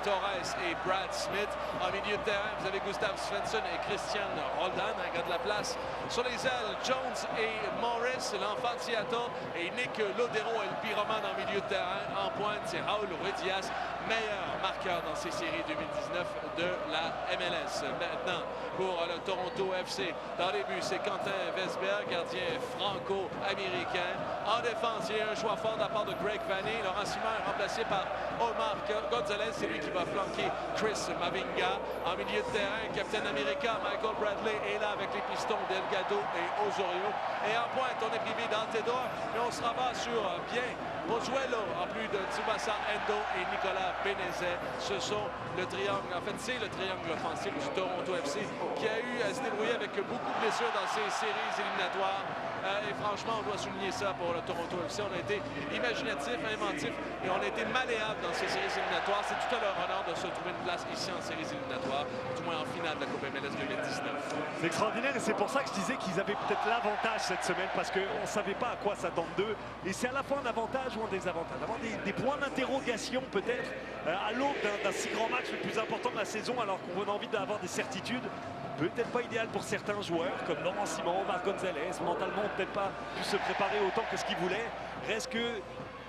Torres et Brad Smith. En milieu de terrain, vous avez Gustav Svensson et Christian Roldan, un gars de la place. Sur les ailes, Jones et Morris, l'enfant de Seattle, et Nick Lodero, el pyromane en milieu de terrain. En pointe, c'est Raúl Ruiz-Díaz, meilleur marqueur dans ces séries 2019 de la MLS. Maintenant, pour le Toronto FC, dans les buts, c'est Quentin Vesberg, gardien franco-américain. En défense, il y a un choix fort de la part de Greg Vanney. Laurent Simon est remplacé par Omar Gonzalez. C'est lui qui va flanquer Chris Mavinga. En milieu de terrain, capitaine américain Michael Bradley est là avec les pistons Delgado et Osorio. Et en pointe, on est privé d'Altidor, mais on se rabat sur bien Pozuelo, en plus de Tsubasa Endo et Nicolas Benezet. Ce sont le triangle, en fait, c'est le triangle offensif du Toronto FC qui a eu à se débrouiller avec beaucoup de blessures dans ces séries éliminatoires. Et franchement, on doit souligner ça pour le Toronto FC. On a été imaginatif, inventif et on a été malléable dans ces séries éliminatoires. C'est tout à leur honneur de se trouver une place ici en séries éliminatoires, du moins en finale de la Coupe MLS 2019. C'est extraordinaire et c'est pour ça que je disais qu'ils avaient peut-être l'avantage cette semaine parce qu'on ne savait pas à quoi s'attendre d'eux. Et c'est à la fois un avantage ou un désavantage. D'avoir des points d'interrogation peut-être à l'aube d'un si grand match, le plus important de la saison, alors qu'on a envie d'avoir des certitudes. Peut-être pas idéal pour certains joueurs comme Laurent Simon, Omar Gonzalez, mentalement peut-être pas pu se préparer autant que ce qu'ils voulaient. Reste que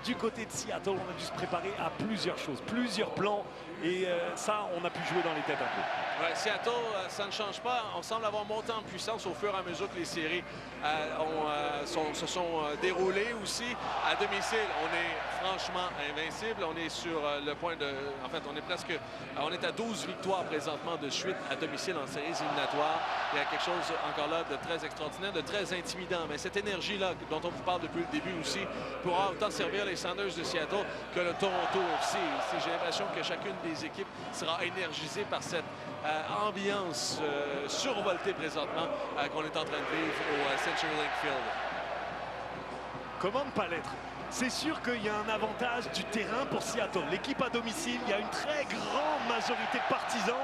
du côté de Seattle, on a dû se préparer à plusieurs choses, plusieurs plans et ça, on a pu jouer dans les têtes un peu. Ouais, Seattle, ça ne change pas. On semble avoir monté en puissance au fur et à mesure que les séries se sont déroulées aussi. À domicile, on est franchement invincible. On est sur le point de... En fait, on est à 12 victoires présentement de suite à domicile en séries éliminatoires. Il y a quelque chose encore là de très extraordinaire, de très intimidant. Mais cette énergie-là dont on vous parle depuis le début aussi pourra autant servir les Sounders de Seattle que le Toronto FC. J'ai l'impression que chacune des équipes sera énergisée par cette ambiance survoltée présentement qu'on est en train de vivre au CenturyLink Field. Comment ne pas l'être? C'est sûr qu'il y a un avantage du terrain pour Seattle. L'équipe à domicile, il y a une très grande majorité de partisans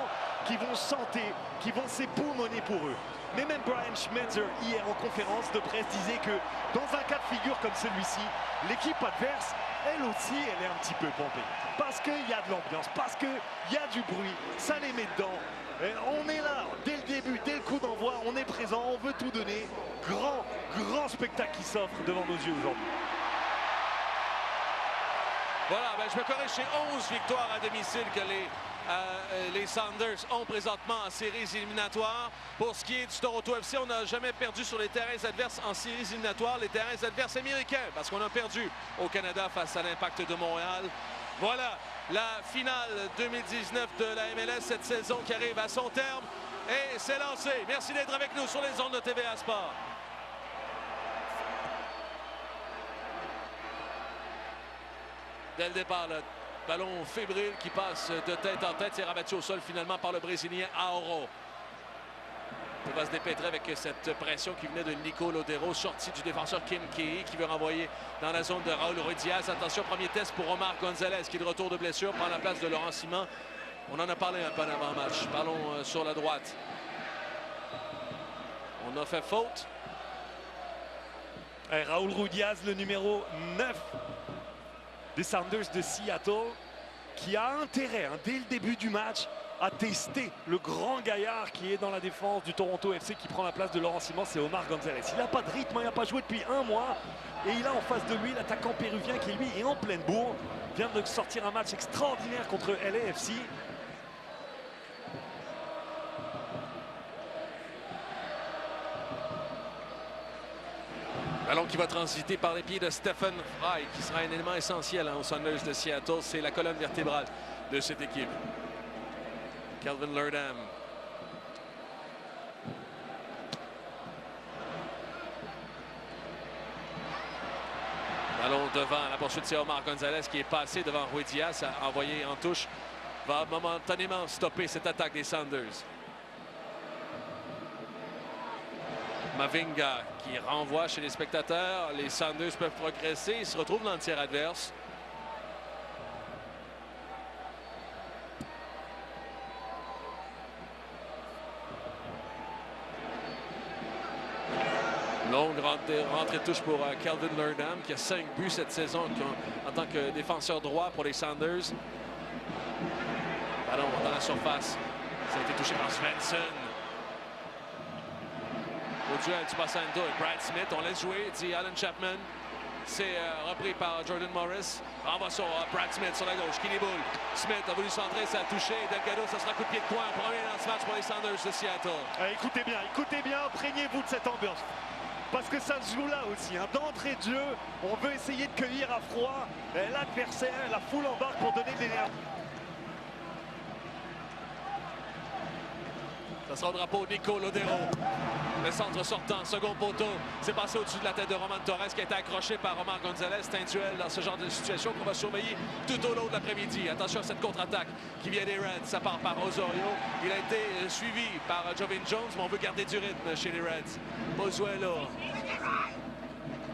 qui vont chanter, qui vont s'époumoner pour eux. Mais même Brian Schmetzer, hier en conférence de presse, disait que dans un cas de figure comme celui-ci, l'équipe adverse, elle aussi, elle est un petit peu pompée. Parce qu'il y a de l'ambiance, parce qu'il y a du bruit, ça les met dedans. Et on est là, dès le début, dès le coup d'envoi, on est présent, on veut tout donner. Grand spectacle qui s'offre devant nos yeux aujourd'hui. Voilà, je me corrige, c'est 11 victoires à domicile que les Sounders ont présentement en séries éliminatoires. Pour ce qui est du Toronto FC, on n'a jamais perdu sur les terrains adverses en séries éliminatoires, les terrains adverses américains, parce qu'on a perdu au Canada face à l'Impact de Montréal. Voilà la finale 2019 de la MLS, cette saison qui arrive à son terme. Et c'est lancé. Merci d'être avec nous sur les ondes de TVA Sport. Dès le départ, le ballon fébrile qui passe de tête en tête. C'est rabattu au sol finalement par le Brésilien Auro. Il va se dépêtrer avec cette pression qui venait de Nico Lodero, sorti du défenseur Kim Kei, qui veut renvoyer dans la zone de Raúl Ruiz-Díaz. Attention, premier test pour Omar Gonzalez, qui est de retour de blessure, prend la place de Laurent Simon. On en a parlé un peu en avant-match. Ballon sur la droite. On a fait faute. Raúl Ruiz-Díaz, le numéro 9 des Sounders de Seattle, qui a intérêt, dès le début du match, à tester le grand gaillard qui est dans la défense du Toronto FC, qui prend la place de Laurent Simon, c'est Omar Gonzalez. Il n'a pas de rythme, il n'a pas joué depuis un mois, et il a en face de lui l'attaquant péruvien qui, lui, est en pleine bourre, vient de sortir un match extraordinaire contre LAFC. Ballon qui va transiter par les pieds de Stephen Fry, qui sera un élément essentiel aux Sounders de Seattle. C'est la colonne vertébrale de cette équipe. Kelvin Leerdam. Ballon devant. La poursuite, c'est Omar Gonzalez qui est passé devant Ruiz-Díaz, a envoyé en touche. Va momentanément stopper cette attaque des Sounders. Mavinga qui renvoie chez les spectateurs. Les Sounders peuvent progresser. Ils se retrouvent dans le tiers adverse. Longue rentrée de touche pour Kelvin Leerdam qui a 5 buts cette saison en tant que défenseur droit pour les Sounders. surface. Ça a été touché par Svensson. Au duel, Tsubasa Endo et Brad Smith. On laisse jouer, dit Alan Chapman. C'est repris par Jordan Morris. Renvoie sur Brad Smith sur la gauche. Kenny Bull. Smith a voulu centrer, ça a touché. Delgado, ça sera coup de pied de coin. Premier dans ce match pour les Sounders de Seattle. Écoutez bien, imprégnez-vous de cette ambiance. Parce que ça se joue là aussi. Hein. D'entrée de jeu, on veut essayer de cueillir à froid l'adversaire. La foule embarque pour donner de l'énergie. Ça sera au drapeau Nico Lodero. Le centre sortant, second poteau. C'est passé au-dessus de la tête de Roman Torres qui a été accroché par Omar Gonzalez. C'est un duel dans ce genre de situation qu'on va surveiller tout au long de l'après-midi. Attention à cette contre-attaque qui vient des Reds. Ça part par Osorio. Il a été suivi par Jovin Jones, mais on veut garder du rythme chez les Reds. Pozuelo.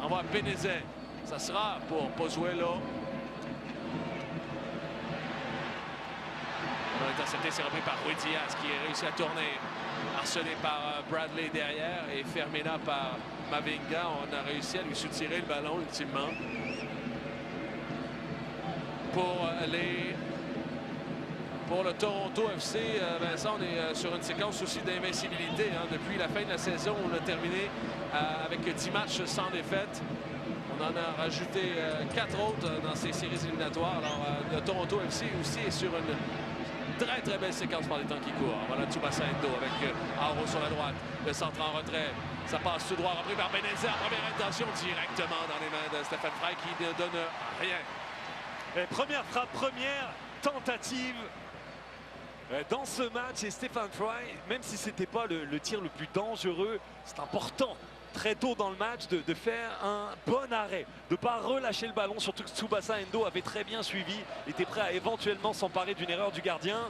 Envoie Benezet. Ça sera pour Pozuelo. On a intercepté, c'est repris par Rui Diaz qui a réussi à tourner. Harcelé par Bradley derrière et Fermina par Mavinga. On a réussi à lui soutirer le ballon ultimement. Pour le Toronto FC, Vincent, on est sur une séquence aussi d'invincibilité. Hein. Depuis la fin de la saison, on a terminé avec 10 matchs sans défaite. On en a rajouté 4 autres dans ces séries éliminatoires. Alors, le Toronto FC aussi est sur une très belle séquence par les temps qui courent. Voilà Tsubasa Endo avec Auro sur la droite. Le centre en retrait. Ça passe tout droit, repris par Benezet. Première intention directement dans les mains de Stephen Frey qui ne donne rien. Et première frappe, première tentative dans ce match. Et Stephen Frey, même si ce n'était pas le tir le plus dangereux, c'est important très tôt dans le match de faire un bon arrêt, de ne pas relâcher le ballon, surtout que Tsubasa Endo avait très bien suivi, était prêt à éventuellement s'emparer d'une erreur du gardien.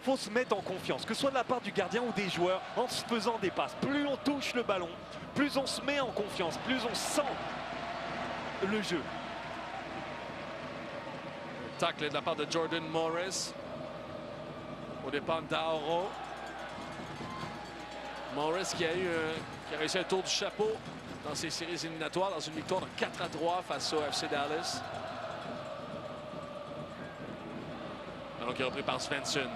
Il faut se mettre en confiance, que ce soit de la part du gardien ou des joueurs, en se faisant des passes. Plus on touche le ballon, plus on se met en confiance, plus on sent le jeu. Tacle de la part de Jordan Morris. Au départ d'Auro. Morris qui a réussi un tour du chapeau dans ces séries éliminatoires, dans une victoire de 4-3 face au FC Dallas. Alors qui est repris par Svensson.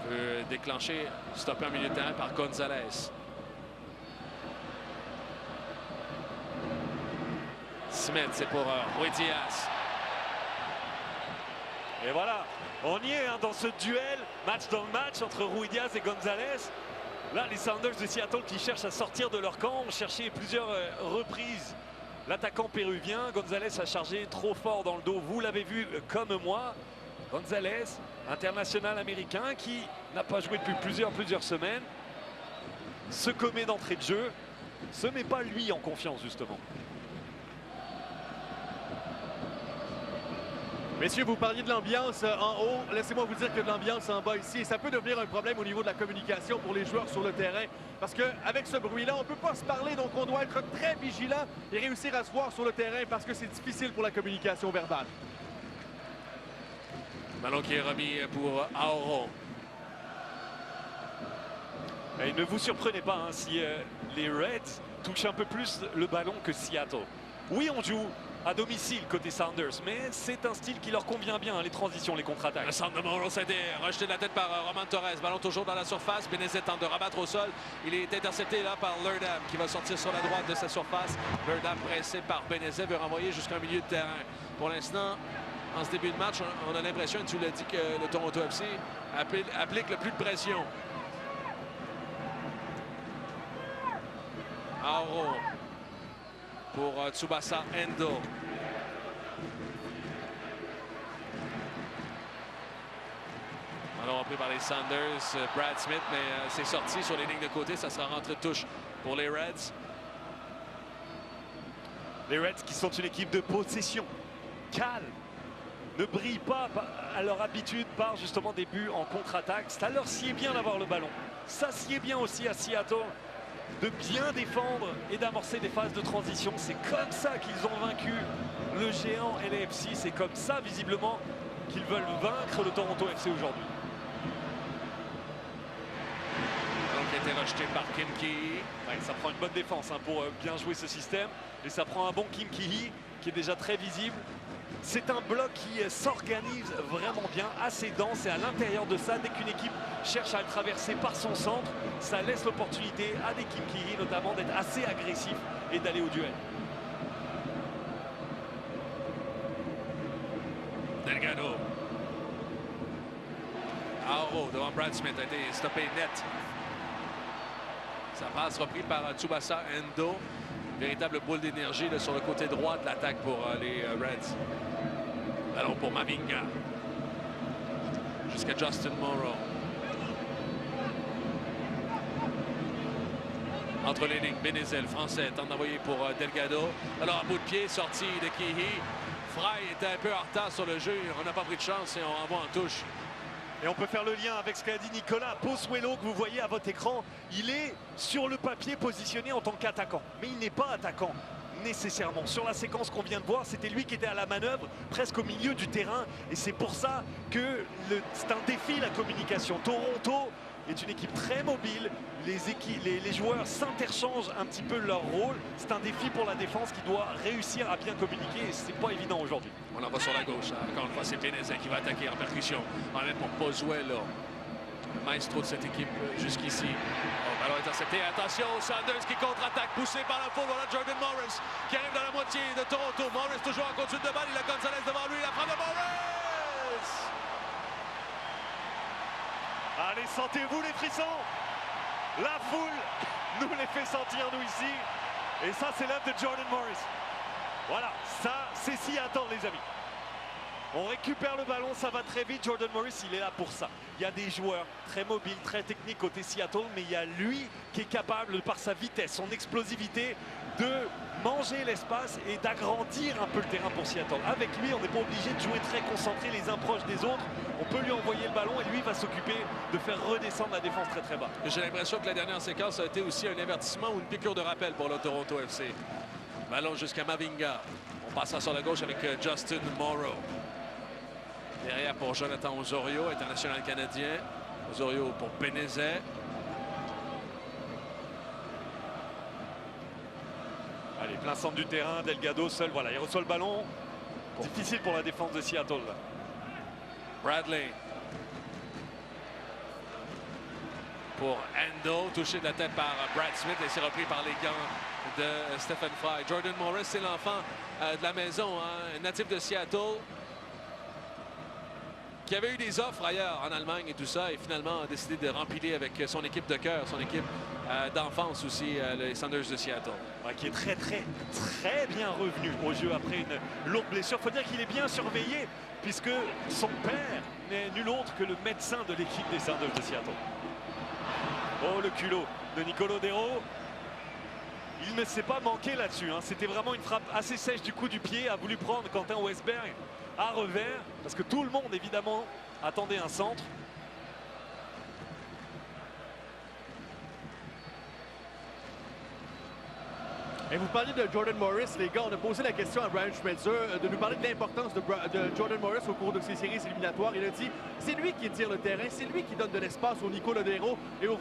Peut déclencher, stopper en milieu de terrain par Gonzalez. Smith, c'est pour Rui Diaz. Et voilà, on y est hein, dans ce duel, match dans le match entre Rui Diaz et Gonzalez. Là, les Sounders de Seattle qui cherchent à sortir de leur camp ont cherché plusieurs reprises l'attaquant péruvien. Gonzalez a chargé trop fort dans le dos, vous l'avez vu comme moi. Gonzalez, international américain qui n'a pas joué depuis plusieurs semaines, se commet d'entrée de jeu, se met pas lui en confiance justement. Messieurs, vous parliez de l'ambiance en haut. Laissez-moi vous dire que de l'ambiance en bas ici, ça peut devenir un problème au niveau de la communication pour les joueurs sur le terrain. Parce qu'avec ce bruit-là, on ne peut pas se parler, donc on doit être très vigilant et réussir à se voir sur le terrain parce que c'est difficile pour la communication verbale. Ballon qui est remis pour Auro. Et ne vous surprenez pas hein, si les Reds touchent un peu plus le ballon que Seattle. Oui, on joue à domicile côté Sounders, mais c'est un style qui leur convient bien, hein, les transitions, les contre-attaques. Le centre de Morris a été rejeté de la tête par Roman Torres. Ballon toujours dans la surface. Benezet tente de rabattre au sol. Il est intercepté là par Lerdam qui va sortir sur la droite de sa surface. Lerdam pressé par Benezet veut renvoyer jusqu'en milieu de terrain. Pour l'instant, en ce début de match, on a l'impression, tu l'as dit, que le Toronto FC applique le plus de pression. Auro pour Tsubasa Endo. Alors repris par les Sounders, Brad Smith, mais c'est sorti sur les lignes de côté. Ça sera rentré de touche pour les Reds. Les Reds qui sont une équipe de possession, calme, ne brillent pas à leur habitude par justement des buts en contre-attaque. Ça leur sied bien d'avoir le ballon. Ça sied bien aussi à Seattle de bien défendre et d'amorcer des phases de transition. C'est comme ça qu'ils ont vaincu le géant LAFC. C'est comme ça, visiblement, qu'ils veulent vaincre le Toronto FC aujourd'hui. Donc, il a été rejeté par Kim Ki-hee. Ouais, ça prend une bonne défense hein, pour bien jouer ce système. Et ça prend un bon Kim Ki-hee qui est déjà très visible. C'est un bloc qui s'organise vraiment bien, assez dense, et à l'intérieur de ça, dès qu'une équipe cherche à le traverser par son centre, ça laisse l'opportunité à l'équipe Kiri notamment d'être assez agressif et d'aller au duel. Delgado. Auro devant Brad Smith a été stoppé net. Sa passe reprise par Tsubasa Endo. Véritable boule d'énergie sur le côté droit de l'attaque pour les Reds. Ballon pour Mavinga. Jusqu'à Justin Morrow. Entre les lignes, Benezet, le Français, tente d'envoyer pour Delgado. Alors, à bout de pied, sortie de Kihi. Fry était un peu en retard sur le jeu. On n'a pas pris de chance et on renvoie en touche. Et on peut faire le lien avec ce qu'a dit Nicolas Pozuelo que vous voyez à votre écran. Il est sur le papier positionné en tant qu'attaquant, mais il n'est pas attaquant nécessairement. Sur la séquence qu'on vient de voir, c'était lui qui était à la manœuvre, presque au milieu du terrain. Et c'est pour ça que c'est un défi la communication. Toronto est une équipe très mobile. Les joueurs s'interchangent un petit peu leur rôle. C'est un défi pour la défense qui doit réussir à bien communiquer et c'est pas évident aujourd'hui. On en va sur la gauche. Encore une fois, c'est Benezet qui va attaquer en percussion. En même pour Pozuelo, le maestro de cette équipe jusqu'ici. Oh, ballon intercepté. Attention, Sanders qui contre-attaque, poussé par la foule. Voilà Jordan Morris qui arrive dans la moitié de Toronto. Morris toujours en conduite de balle. Il a Gonzalez devant lui. La frappe de Morris! Allez, sentez-vous les frissons! La foule nous les fait sentir, nous, ici. Et ça, c'est l'œuvre de Jordan Morris. Voilà, ça, c'est Seattle, les amis. On récupère le ballon, ça va très vite. Jordan Morris, il est là pour ça. Il y a des joueurs très mobiles, très techniques côté Seattle, mais il y a lui qui est capable, par sa vitesse, son explosivité, de manger l'espace et d'agrandir un peu le terrain pour Seattle. Avec lui, on n'est pas obligé de jouer très concentré les uns proches des autres. On peut lui envoyer le ballon et lui va s'occuper de faire redescendre la défense très très bas. J'ai l'impression que la dernière séquence a été aussi un avertissement ou une piqûre de rappel pour le Toronto FC. Ballon jusqu'à Mavinga. On passe sur la gauche avec Justin Morrow. Derrière pour Jonathan Osorio, international canadien. Osorio pour Benezet. Allez, plein centre du terrain, Delgado seul, voilà, il reçoit le ballon. Difficile pour la défense de Seattle. Là. Bradley. Pour Endo, touché de la tête par Brad Smith et c'est repris par les gants de Stephen Fry. Jordan Morris, c'est l'enfant de la maison, hein, natif de Seattle, qui avait eu des offres ailleurs en Allemagne et tout ça, et finalement a décidé de rempiler avec son équipe de cœur, son équipe d'enfance aussi, les Sounders de Seattle. Ouais, qui est très bien revenu au jeu après une lourde blessure. Il faut dire qu'il est bien surveillé, puisque son père n'est nul autre que le médecin de l'équipe des Sounders de Seattle. Oh, le culot de Nicolo Lodeiro. Il ne s'est pas manqué là-dessus. Hein. C'était vraiment une frappe assez sèche du coup du pied. A voulu prendre Quentin Westberg à revers. Parce que tout le monde, évidemment, attendait un centre. Et vous parlez de Jordan Morris, les gars, on a posé la question à Brian Schmetzer de nous parler de l'importance de Jordan Morris au cours de ces séries éliminatoires. Il a dit, c'est lui qui tire le terrain, c'est lui qui donne de l'espace au Nico Lodeiro et au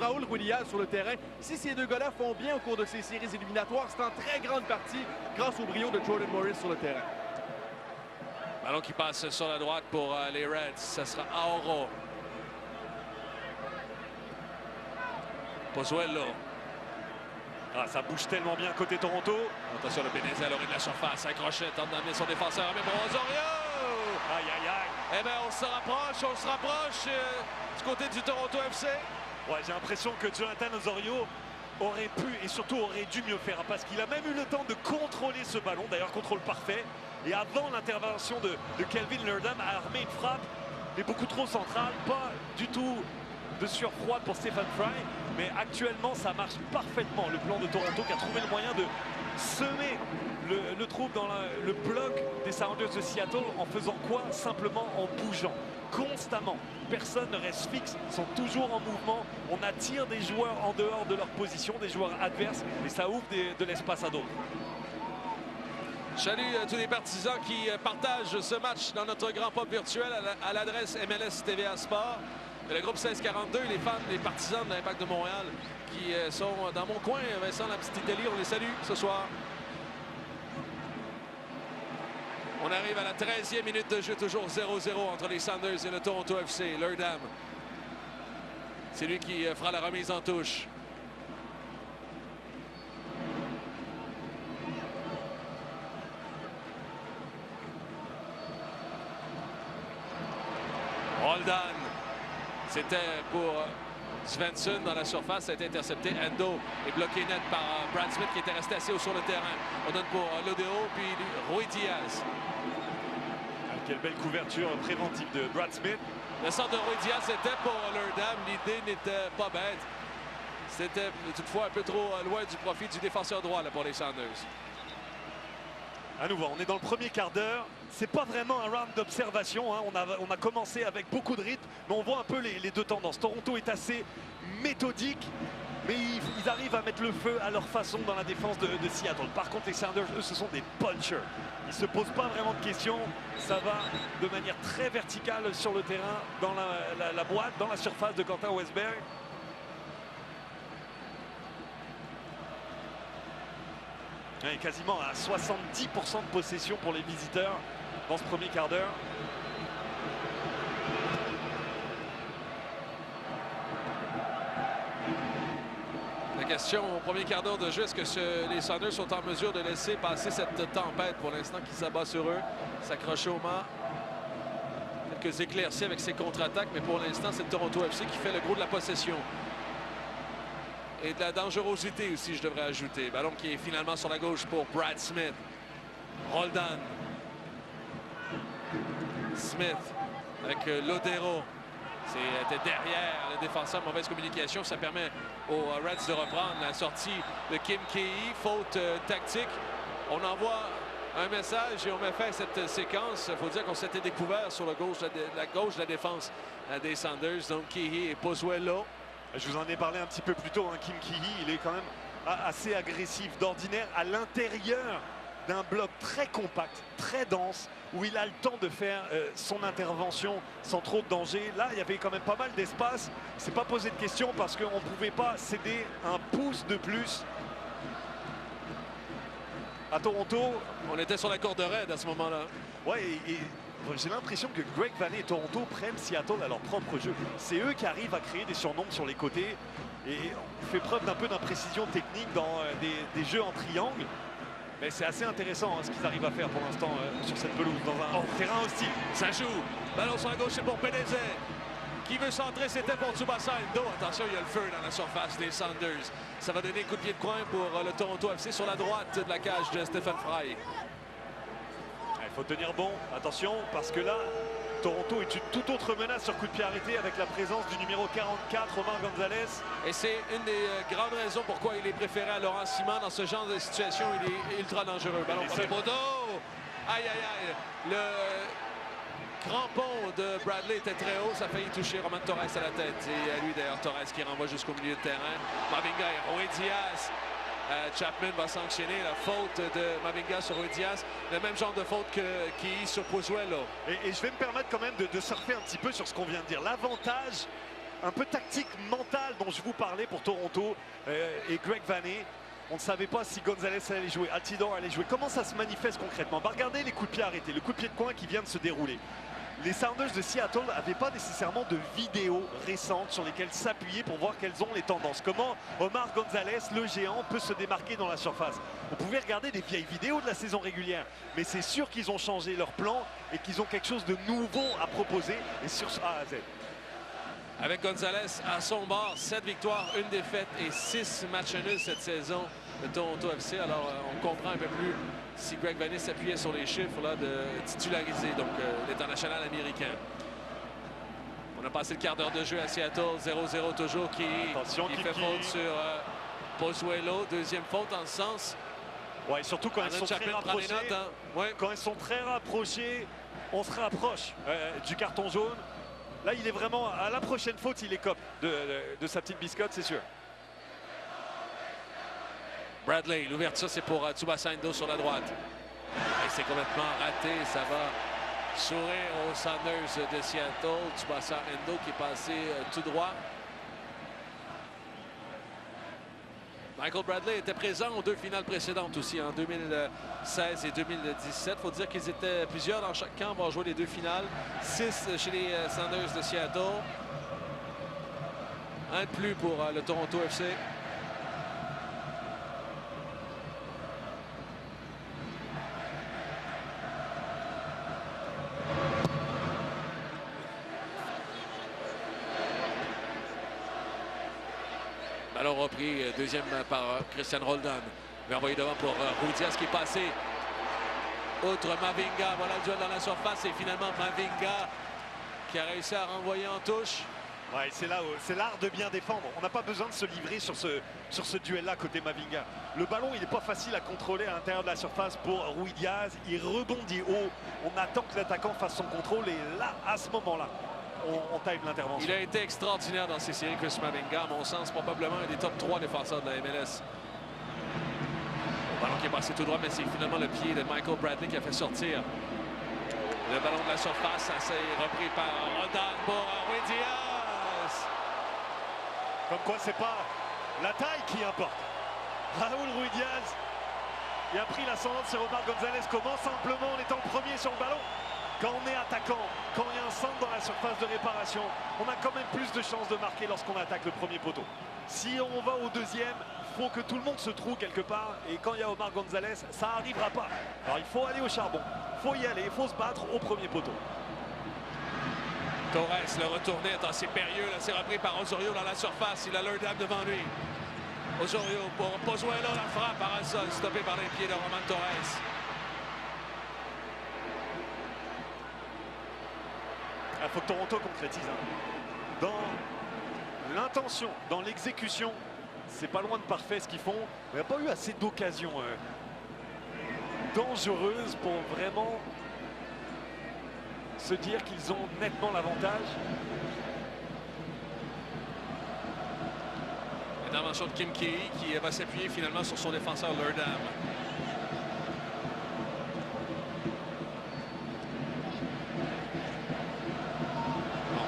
Raúl Ruidíaz sur le terrain. Si ces deux gars-là font bien au cours de ces séries éliminatoires, c'est en très grande partie grâce au brio de Jordan Morris sur le terrain. Ballon qui passe sur la droite pour les Reds, ça sera Auro. Pozuelo. Ah, ça bouge tellement bien côté Toronto. Attention, le Benezet à l'orée de la surface. Accroché, tente d'amener son défenseur. Mais pour Osorio! Aïe, aïe, aïe. Eh bien, on se rapproche du côté du Toronto FC. Ouais, j'ai l'impression que Jonathan Osorio aurait pu et surtout aurait dû mieux faire. Parce qu'il a même eu le temps de contrôler ce ballon. D'ailleurs, contrôle parfait. Et avant l'intervention de Kelvin Leerdam, a armé une frappe, mais beaucoup trop centrale. Pas du tout de surfroid pour Stephen Fry. Mais actuellement, ça marche parfaitement. Le plan de Toronto qui a trouvé le moyen de semer le trouble dans le bloc des Sounders de Seattle en faisant quoi? Simplement en bougeant constamment. Personne ne reste fixe, ils sont toujours en mouvement. On attire des joueurs en dehors de leur position, des joueurs adverses, et ça ouvre de l'espace à d'autres. Salut à tous les partisans qui partagent ce match dans notre grand pop virtuel à l'adresse MLS TVA Sport. Le groupe 1642, les fans, les partisans de l'Impact de Montréal qui sont dans mon coin. Vincent, la petite Italie, on les salue ce soir. On arrive à la 13e minute de jeu, toujours 0-0 entre les Sounders et le Toronto FC. Lerdam, c'est lui qui fera la remise en touche. Roldan, c'était pour Svensson dans la surface, ça a été intercepté. Endo est bloqué net par Brad Smith qui était resté assez haut sur le terrain. On donne pour Lodero, puis Rui Diaz. Quelle belle couverture préventive de Brad Smith. Le centre de Rui Diaz, c'était pour Lerdam. L'idée n'était pas bête. C'était toutefois un peu trop loin du profit du défenseur droit là, pour les Sounders. À nouveau, on est dans le premier quart d'heure. C'est pas vraiment un round d'observation. Hein. On a commencé avec beaucoup de rythme, mais on voit un peu les deux tendances. Toronto est assez méthodique, mais ils arrivent à mettre le feu à leur façon dans la défense de Seattle. Par contre, les Sounders, eux, ce sont des punchers. Ils ne se posent pas vraiment de questions. Ça va de manière très verticale sur le terrain, dans la boîte, dans la surface de Quentin Westberg. Et quasiment à 70% de possession pour les visiteurs dans ce premier quart d'heure. La question au premier quart d'heure de jeu, est-ce que les Sounders sont en mesure de laisser passer cette tempête pour l'instant qui s'abat sur eux, s'accrocher au mât? Quelques éclaircies avec ses contre-attaques, mais pour l'instant, c'est le Toronto FC qui fait le gros de la possession. Et de la dangerosité aussi, je devrais ajouter. Ballon qui est finalement sur la gauche pour Brad Smith. Roldan. Smith avec Lodero. C'était derrière le défenseur, mauvaise communication. Ça permet aux Reds de reprendre la sortie de Kim Key. Faute tactique. On envoie un message et on met fin à cette séquence. Il faut dire qu'on s'était découvert sur la gauche de la défense des Sounders. Donc Key et Pozuelo. Je vous en ai parlé un petit peu plus tôt, hein. Kim Key, il est quand même assez agressif d'ordinaire à l'intérieur d'un bloc très compact, très dense, où il a le temps de faire son intervention sans trop de danger. Là, il y avait quand même pas mal d'espace. C'est pas posé de question parce qu'on ne pouvait pas céder un pouce de plus à Toronto. On était sur la corde raide à ce moment-là. Ouais, et j'ai l'impression que Greg Vanney et Toronto prennent Seattle à leur propre jeu. C'est eux qui arrivent à créer des surnombres sur les côtés et on fait preuve d'un peu d'imprécision technique dans des jeux en triangle. Mais c'est assez intéressant hein, ce qu'ils arrivent à faire pour l'instant sur cette pelouse dans un terrain hostile. Ça joue. Ballon sur la gauche, c'est pour Pénézé. Qui veut centrer, c'était pour Tsubasa Endo. Attention, il y a le feu dans la surface des Sounders. Ça va donner un coup de pied de coin pour le Toronto FC sur la droite de la cage de Stephen Fry. Il faut tenir bon, attention, parce que là, Toronto est une toute autre menace sur coup de pied arrêté avec la présence du numéro 44, Omar Gonzalez. Et c'est une des grandes raisons pourquoi il est préféré à Laurent Simon. Dans ce genre de situation, il est ultra dangereux. Ballon pour Bodo. Aïe, aïe, aïe. Le crampon de Bradley était très haut. Ça a failli toucher Roman Torres à la tête. Et à lui, d'ailleurs, Torres qui renvoie jusqu'au milieu de terrain. Mavinga et Rui Diaz. Chapman va sanctionner la faute de Mavinga sur Rui Diaz. Le même genre de faute qui sur Pozuelo. Et je vais me permettre quand même de surfer un petit peu sur ce qu'on vient de dire. L'avantage un peu tactique, mental dont je vous parlais pour Toronto et Greg Vanney. On ne savait pas si Gonzalez allait jouer, Altidore allait jouer. Comment ça se manifeste concrètement? Regardez les coups de pied arrêtés, le coup de pied de coin qui vient de se dérouler. Les Sounders de Seattle n'avaient pas nécessairement de vidéos récentes sur lesquelles s'appuyer pour voir quelles ont les tendances. Comment Omar Gonzalez, le géant, peut se démarquer dans la surface. On pouvait regarder des vieilles vidéos de la saison régulière, mais c'est sûr qu'ils ont changé leur plan et qu'ils ont quelque chose de nouveau à proposer, et sur A à Z. Avec Gonzalez à son bord, 7 victoires, 1 défaite et 6 matchs nuls cette saison de Toronto FC. Alors on comprend un peu plus si Greg Vanney s'appuyait sur les chiffres là, de titulariser donc l'international américain. On a passé le quart d'heure de jeu à Seattle, 0-0 toujours, qui fait faute sur Pozuelo. Deuxième faute en ce sens. Ouais, surtout quand ils sont très rapprochés. Hein. Ouais. Quand ils sont très rapprochés, on se rapproche du carton jaune. Là, il est vraiment, à la prochaine faute, il écope de sa petite biscotte, c'est sûr. Bradley, l'ouverture, c'est pour Tsubasa Endo sur la droite. Et c'est complètement raté, ça va sourire aux Sounders de Seattle. Tsubasa Endo qui est passé tout droit. Michael Bradley était présent aux deux finales précédentes aussi, en 2016 et 2017. Il faut dire qu'ils étaient plusieurs dans chaque camp vont jouer les deux finales. 6 chez les Sounders de Seattle. Un de plus pour le Toronto FC. Ballon repris, deuxième par Cristian Roldan. Mais envoyé devant pour Rui Diaz qui est passé outre Mavinga. Voilà le duel dans la surface et finalement Mavinga qui a réussi à renvoyer en touche. Ouais, c'est là où c'est l'art de bien défendre. On n'a pas besoin de se livrer sur ce duel-là côté Mavinga. Le ballon, il n'est pas facile à contrôler à l'intérieur de la surface pour Rui Diaz. Il rebondit haut. On attend que l'attaquant fasse son contrôle et là, à ce moment-là, on taille l'intervention. Il a été extraordinaire dans ces séries, Chris Mavinga. À mon sens, probablement un des top 3 défenseurs de la MLS. Le ballon qui est passé tout droit, mais c'est finalement le pied de Michael Bradley qui a fait sortir le ballon de la surface. Ça s'est repris par Roldan pour Rui Diaz. Comme quoi, c'est pas la taille qui importe. Raúl Rui Diaz, il a pris l'ascendant sur Omar Gonzalez. Comment? Simplement en étant le premier sur le ballon. Quand on est attaquant, quand il y a un centre dans la surface de réparation, on a quand même plus de chances de marquer lorsqu'on attaque le premier poteau. Si on va au deuxième, il faut que tout le monde se trouve quelque part. Et quand il y a Omar Gonzalez, ça n'arrivera pas. Alors il faut aller au charbon, il faut y aller, il faut se battre au premier poteau. Torres, le retourné est assez périlleux. C'est repris par Osorio dans la surface. Il a l'Eurdam devant lui. Osorio pour Pozuelo, la frappe par un sol, stoppé par les pieds de Roman Torres. Il faut que Toronto concrétise. Dans l'intention, dans l'exécution, c'est pas loin de parfait ce qu'ils font. Il n'y a pas eu assez d'occasions dangereuses pour vraiment se dire qu'ils ont nettement l'avantage. Intervention de Kim Kee qui va s'appuyer finalement sur son défenseur l'Eurdam.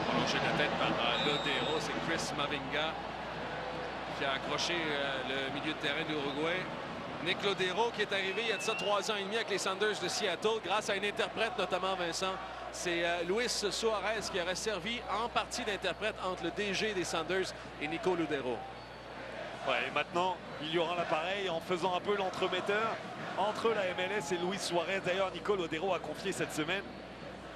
Prolongé la tête par Lodeiro, c'est Chris Mavinga qui a accroché le milieu de terrain de l'Uruguay. Nick Lodeiro qui est arrivé il y a de ça 3 ans et demi avec les Sounders de Seattle grâce à un interprète notamment, Vincent. C'est Luis Suarez qui aurait servi en partie d'interprète entre le DG des Sounders et Nico Lodeiro. Ouais, et maintenant, il y aura l'appareil en faisant un peu l'entremetteur entre la MLS et Luis Suarez. D'ailleurs, Nico Lodeiro a confié cette semaine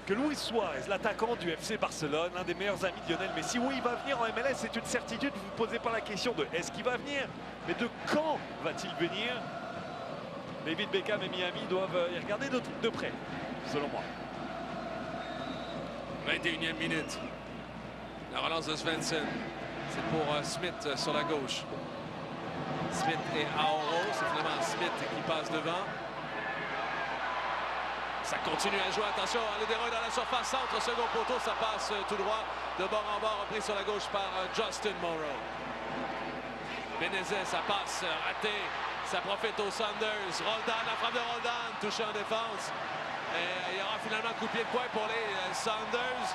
que Luis Suarez, l'attaquant du FC Barcelone, l'un des meilleurs amis de Lionel Messi, oui, il va venir en MLS, c'est une certitude. Vous ne vous posez pas la question de est-ce qu'il va venir, mais de quand va-t-il venir. David Beckham et Miami doivent y regarder de près, selon moi. 21e minute. La relance de Svensson. C'est pour Smith sur la gauche. Smith et Aoro. C'est finalement Smith qui passe devant. Ça continue à jouer. Attention, Lodeiro est dans la surface centre. Second poteau, ça passe tout droit. De bord en bord, repris sur la gauche par Justin Morrow. Benezet, ça passe raté. Ça profite aux Sounders. Roldan, la frappe de Roldan, touché en défense. Et il y aura finalement un coup de pied de poing pour les Sounders.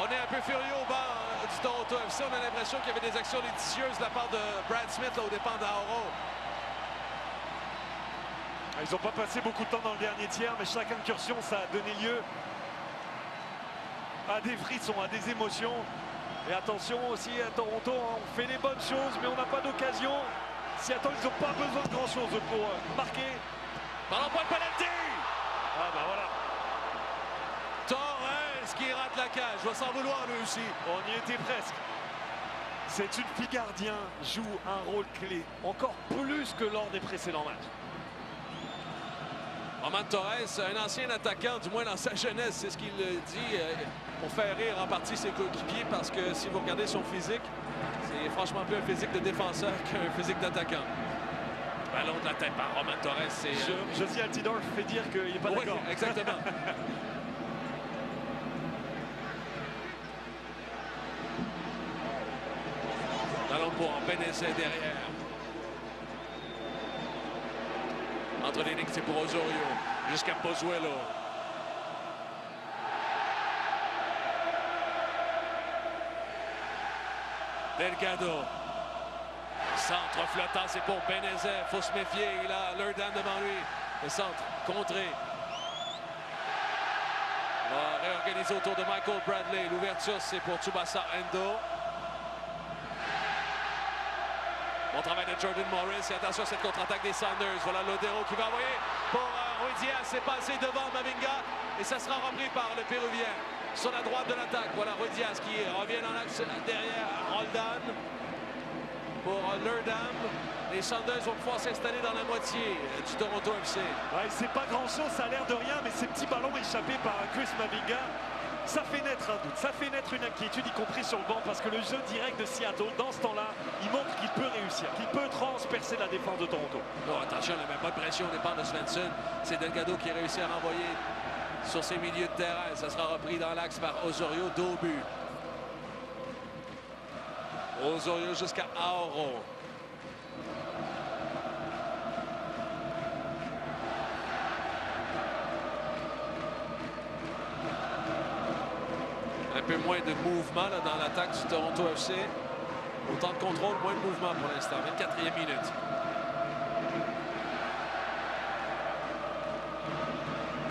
On est un peu furieux au banc du Toronto FC. On a l'impression qu'il y avait des actions litigieuses de la part de Brad Smith là, au dépend d'Aoro. Ils n'ont pas passé beaucoup de temps dans le dernier tiers, mais chaque incursion, ça a donné lieu à des frissons, à des émotions. Et attention aussi à Toronto, hein, on fait les bonnes choses, mais on n'a pas d'occasion. Seattle, ils n'ont pas besoin de grand-chose pour marquer. Ballon point de penalty! Ah ben voilà. Torres qui rate la cage, va s'en vouloir lui aussi. On y était presque. C'est une fille gardien joue un rôle clé, encore plus que lors des précédents matchs. Roman Torres, un ancien attaquant, du moins dans sa jeunesse, c'est ce qu'il dit, pour faire rire en partie ses coéquipiers, parce que si vous regardez son physique, c'est franchement plus un physique de défenseur qu'un physique d'attaquant. Ballon de la tête par Roman Torres. Josie Altidorf fait dire qu'il n'est pas d'accord. Exactement. Ballon pour Benezet derrière. Entre les lignes, c'est pour Osorio. Jusqu'à Pozuelo. Delgado. centre flottant, c'est pour Benezet. Faut se méfier. Il a Lurdan devant lui. Le centre contré. On va réorganiser autour de Michael Bradley. L'ouverture, c'est pour Tsubasa Endo. Bon travail de Jordan Morris. Et attention à cette contre-attaque des Sounders. Voilà Lodero qui va envoyer pour Ruy Diaz. C'est passé devant Mavinga. Et ça sera repris par le Péruvien. Sur la droite de l'attaque. Voilà Ruy Diaz qui revient dans l'axe derrière Roldan. Pour Lurdam. Les Sounders vont pouvoir s'installer dans la moitié du Toronto FC. Ouais, c'est pas grand-chose, ça a l'air de rien, mais ces petits ballons échappés par Chris Mavinga, ça fait naître un doute, ça fait naître une inquiétude, y compris sur le banc, parce que le jeu direct de Seattle, dans ce temps-là, il montre qu'il peut réussir, qu'il peut transpercer la défense de Toronto. Bon, attention, il n'y a même pas de pression au départ de Svensson. C'est Delgado qui réussit à renvoyer sur ses milieux de terrain. Ça sera repris dans l'axe par Osorio, dos au but. Osorio jusqu'à Aoro. Un peu moins de mouvement là, dans l'attaque du Toronto FC. Autant de contrôle, moins de mouvement pour l'instant. 24e minute.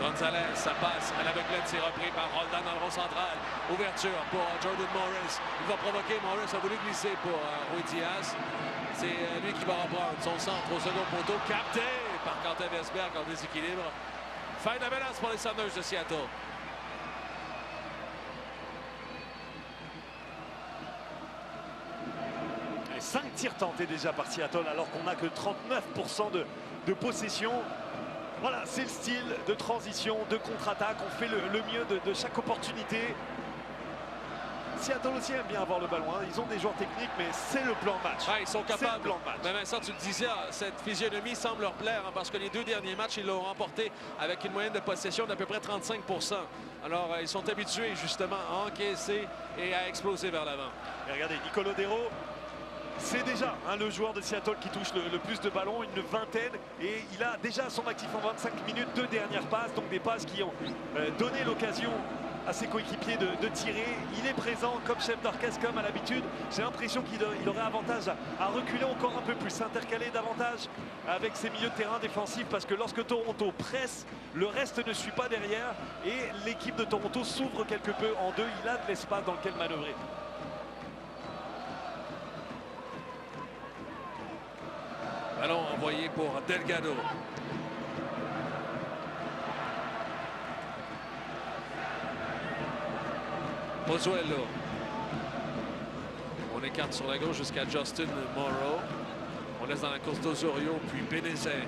Gonzalez, ça passe à l'aveuglette, c'est repris par Roldan dans le rond central. Ouverture pour Jordan Morris. Il va provoquer, Morris a voulu glisser pour Ruy Diaz. C'est lui qui va reprendre son centre au second poteau, capté par Quentin Vesberg en déséquilibre. Fin de la menace pour les Sounders de Seattle. Et 5 tirs tentés déjà par Seattle alors qu'on n'a que 39% de possession. Voilà, c'est le style de transition, de contre-attaque. On fait le mieux de chaque opportunité. Seattle aussi aime bien avoir le ballon. Hein. Ils ont des joueurs techniques, mais c'est le plan de match. Ouais, ils sont capables. Le plan de match. Mais Vincent, tu le disais, cette physionomie semble leur plaire hein, parce que les 2 derniers matchs, ils l'ont remporté avec une moyenne de possession d'à peu près 35%. Alors, ils sont habitués justement à encaisser et à exploser vers l'avant. Et regardez, Nico Lodero, c'est déjà hein, le joueur de Seattle qui touche le plus de ballons, une vingtaine. Et il a déjà à son actif en 25 minutes 2 dernières passes, donc des passes qui ont donné l'occasion à ses coéquipiers de tirer. Il est présent comme chef d'orchestre, comme à l'habitude. J'ai l'impression qu'il aurait avantage à reculer encore un peu plus, s'intercaler davantage avec ses milieux de terrain défensifs, parce que lorsque Toronto presse, le reste ne suit pas derrière et l'équipe de Toronto s'ouvre quelque peu en deux. Il a de l'espace dans lequel manœuvrer. Ballon envoyé pour Delgado. Pozuelo. On écarte sur la gauche jusqu'à Justin Morrow. On laisse dans la course d'Osorio, puis Benezet.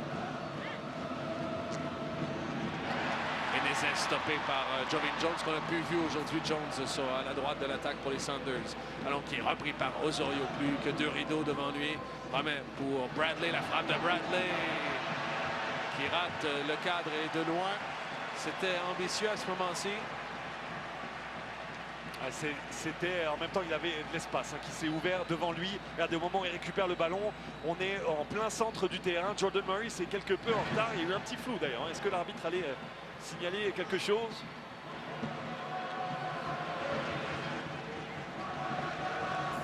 Benezet stoppé par Jovin Jones, qu'on a pu vu aujourd'hui. Jones à la droite de l'attaque pour les Sounders. Ballon qui est repris par Osorio, plus que 2 rideaux devant lui. Vraiment pour Bradley, la frappe de Bradley qui rate le cadre et de loin. C'était ambitieux à ce moment-ci. C'était en même temps, il avait de l'espace hein, qui s'est ouvert devant lui. Regardez, au moment où il récupère le ballon, on est en plein centre du terrain. Jordan Morris est quelque peu en retard. Il y a eu un petit flou d'ailleurs. Est-ce que l'arbitre allait signaler quelque chose?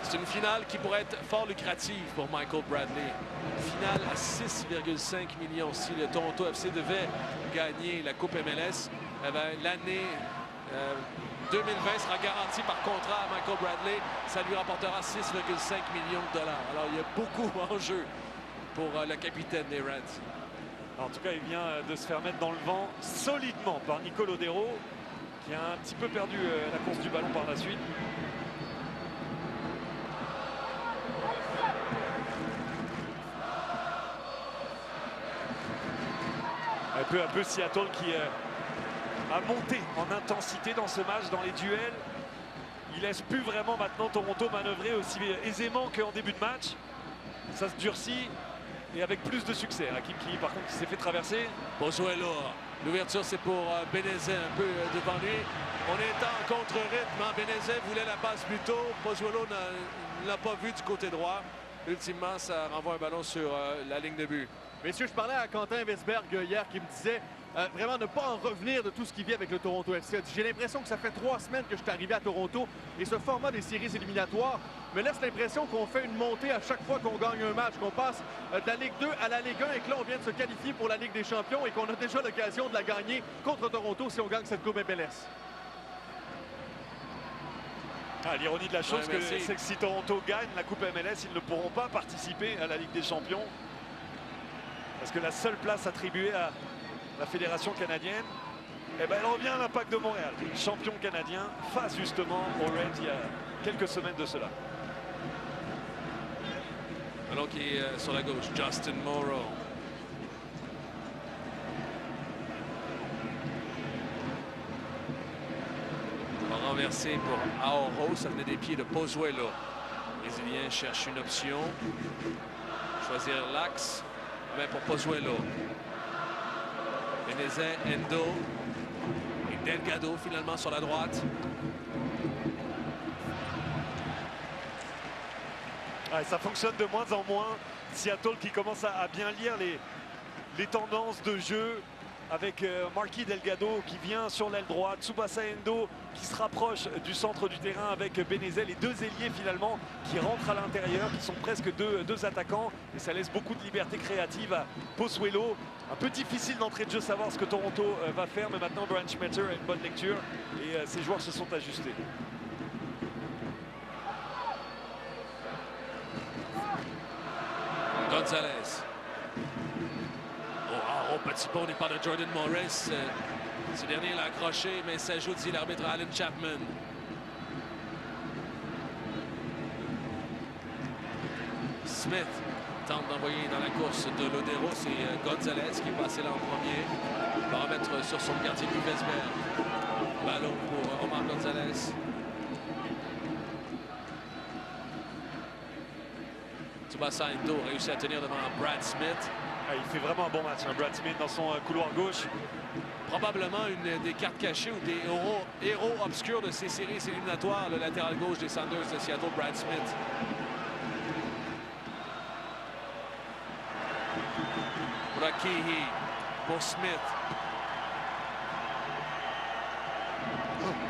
C'est une finale qui pourrait être fort lucrative pour Michael Bradley. Une finale à 6,5 millions. Si le Toronto FC devait gagner la Coupe MLS, l'année 2020 sera garantie par contrat à Michael Bradley. Ça lui rapportera 6,5 millions de dollars. Alors, il y a beaucoup en jeu pour le capitaine des Reds. En tout cas, il vient de se faire mettre dans le vent solidement par Nico Lodero, qui a un petit peu perdu la course du ballon par la suite. Peu à peu, Seattle qui a monté en intensité dans ce match, dans les duels. Il laisse plus vraiment maintenant Toronto manœuvrer aussi aisément qu'en début de match. Ça se durcit et avec plus de succès. Hakim qui, par contre, s'est fait traverser. Pozuelo, l'ouverture c'est pour Benezet un peu devant lui. On est en contre-rythme. Benezet voulait la passe plus tôt. Pozuelo ne l'a pas vu du côté droit. Ultimement, ça renvoie un ballon sur la ligne de but. Messieurs, je parlais à Quentin Vesberg hier qui me disait vraiment ne pas en revenir de tout ce qui vit avec le Toronto FC. J'ai l'impression que ça fait 3 semaines que je suis arrivé à Toronto et ce format des séries éliminatoires me laisse l'impression qu'on fait une montée à chaque fois qu'on gagne un match, qu'on passe de la Ligue 2 à la Ligue 1 et que là, on vient de se qualifier pour la Ligue des Champions et qu'on a déjà l'occasion de la gagner contre Toronto si on gagne cette Coupe MLS. L'ironie de la chose, Ouais, c'est que si Toronto gagne la Coupe MLS, ils ne pourront pas participer à la Ligue des Champions. Parce que la seule place attribuée à la Fédération canadienne, eh ben, elle revient à l'Impact de Montréal, champion canadien, face justement aux Reds il y a quelques semaines de cela. Alors qui est sur la gauche, Justin Morrow. Renversé pour Aoro, ça venait des pieds de Pozuelo. Les Brésiliens cherchent une option. Choisir l'axe, mais pour Pozuelo. Benezet, Endo et Delgado finalement sur la droite. Ça fonctionne de moins en moins. Seattle qui commence à bien lire les tendances de jeu, avec Marquis Delgado qui vient sur l'aile droite, Tsubasa Endo qui se rapproche du centre du terrain avec Benezet, les deux ailiers finalement qui rentrent à l'intérieur, qui sont presque deux attaquants, et ça laisse beaucoup de liberté créative à Pozuelo. Un peu difficile d'entrée de jeu, savoir ce que Toronto va faire, mais maintenant Brian Schmetzer a une bonne lecture et ses joueurs se sont ajustés. Gonzalez. Petit pont n'est pas de Jordan Morris. Ce dernier l'a accroché, mais s'ajoute dit l'arbitre Alan Chapman. Smith tente d'envoyer dans la course de Lodero. C'est Gonzalez qui est passé là en premier. Il va remettre sur son gardien de Vesberg. Ballon pour Omar Gonzalez. Tsubasa Endo réussit à tenir devant Brad Smith. Il fait vraiment un bon match, Brad Smith dans son couloir gauche. Probablement une des cartes cachées ou des héros obscurs de ces séries éliminatoires, le latéral gauche des Sounders de Seattle, Brad Smith. Rakihi pour Smith.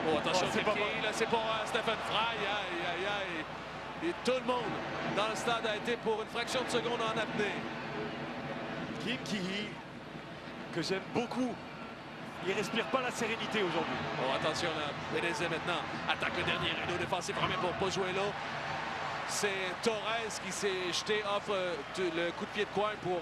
Oh, attention, c'est pour Stephen Fry. Aïe, aïe, aïe. Et tout le monde dans le stade a été pour une fraction de seconde en apnée. Kim Ki-hee, que j'aime beaucoup, il respire pas la sérénité aujourd'hui. Oh, attention là, Benezet maintenant attaque le dernier rideau défensif, remet pour Pozuelo. C'est Torres qui s'est jeté off le coup de pied de coin pour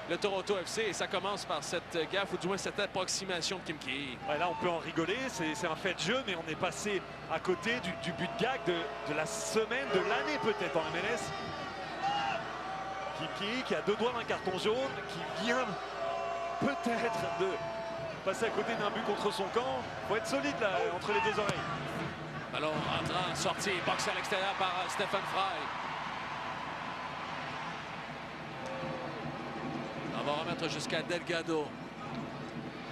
le Toronto FC, et ça commence par cette gaffe, ou du moins cette approximation de Kim Ki-hee. Là, on peut en rigoler, c'est un fait de jeu, mais on est passé à côté du but de gag de la semaine, de l'année peut-être en MLS. Kim Ki-hee qui a 2 doigts d'un carton jaune, qui vient peut-être de passer à côté d'un but contre son camp. Faut être solide là, entre les deux oreilles. Ballon entrant, sorti, boxé à l'extérieur par Stephen Fry. On va remettre jusqu'à Delgado.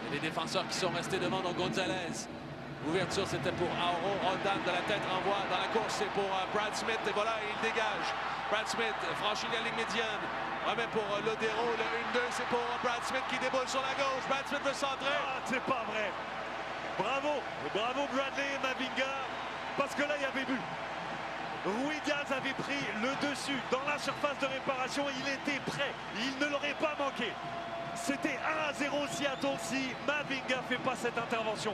Et les défenseurs qui sont restés devant, donc Gonzalez. Ouverture, c'était pour Auro. Roldan de la tête renvoie dans la course, c'est pour Brad Smith. Et voilà, il dégage. Brad Smith franchit la ligne médiane. Remet pour Lodero. Le 1-2, c'est pour Brad Smith qui déboule sur la gauche. Brad Smith veut centrer. C'est pas vrai. Bravo. Bravo Bradley et Mavinga. Parce que là, il y avait but. Rui Diaz avait pris le dessus dans la surface de réparation. Il était prêt. Il ne l'aurait pas manqué. C'était 1-0 Seattle si Mavinga fait pas cette intervention.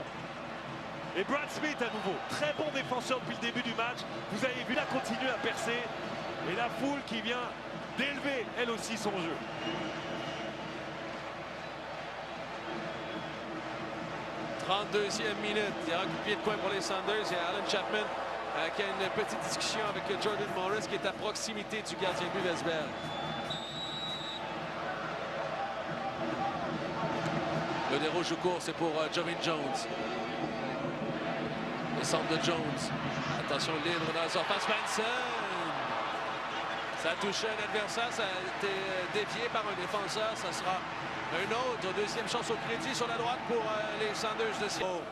Et Brad Smith à nouveau, très bon défenseur depuis le début du match. Vous avez vu, là continuer à percer. Et la foule qui vient d'élever elle aussi son jeu. « 32e minute. Il y aura un coup de pied de coin pour les Sounders. Il y a Alan Chapman qui a une petite discussion avec Jordan Morris qui est à proximité du gardien de but Vesberg. Le déroge joue court, c'est pour Joevin Jones. Le centre de Jones. Attention, libre dans la surface. Manson! Ça a touché un adversaire, ça a été dévié par un défenseur. Ça sera un autre, deuxième chance au crédit sur la droite pour les Sounders de Seattle.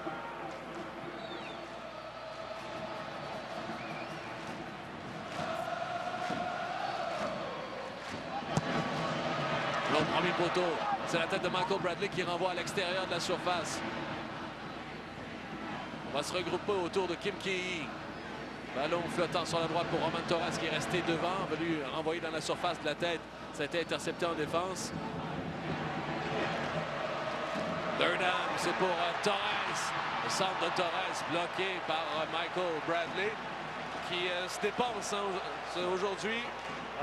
L'autre premier poteau. C'est la tête de Michael Bradley qui renvoie à l'extérieur de la surface. On va se regrouper autour de Kim Ki-hee. Ballon flottant sur la droite pour Roman Torres qui est resté devant, venu renvoyer dans la surface de la tête. Ça a été intercepté en défense. Durham, c'est pour Torres. Le centre de Torres bloqué par Michael Bradley qui se dépense aujourd'hui.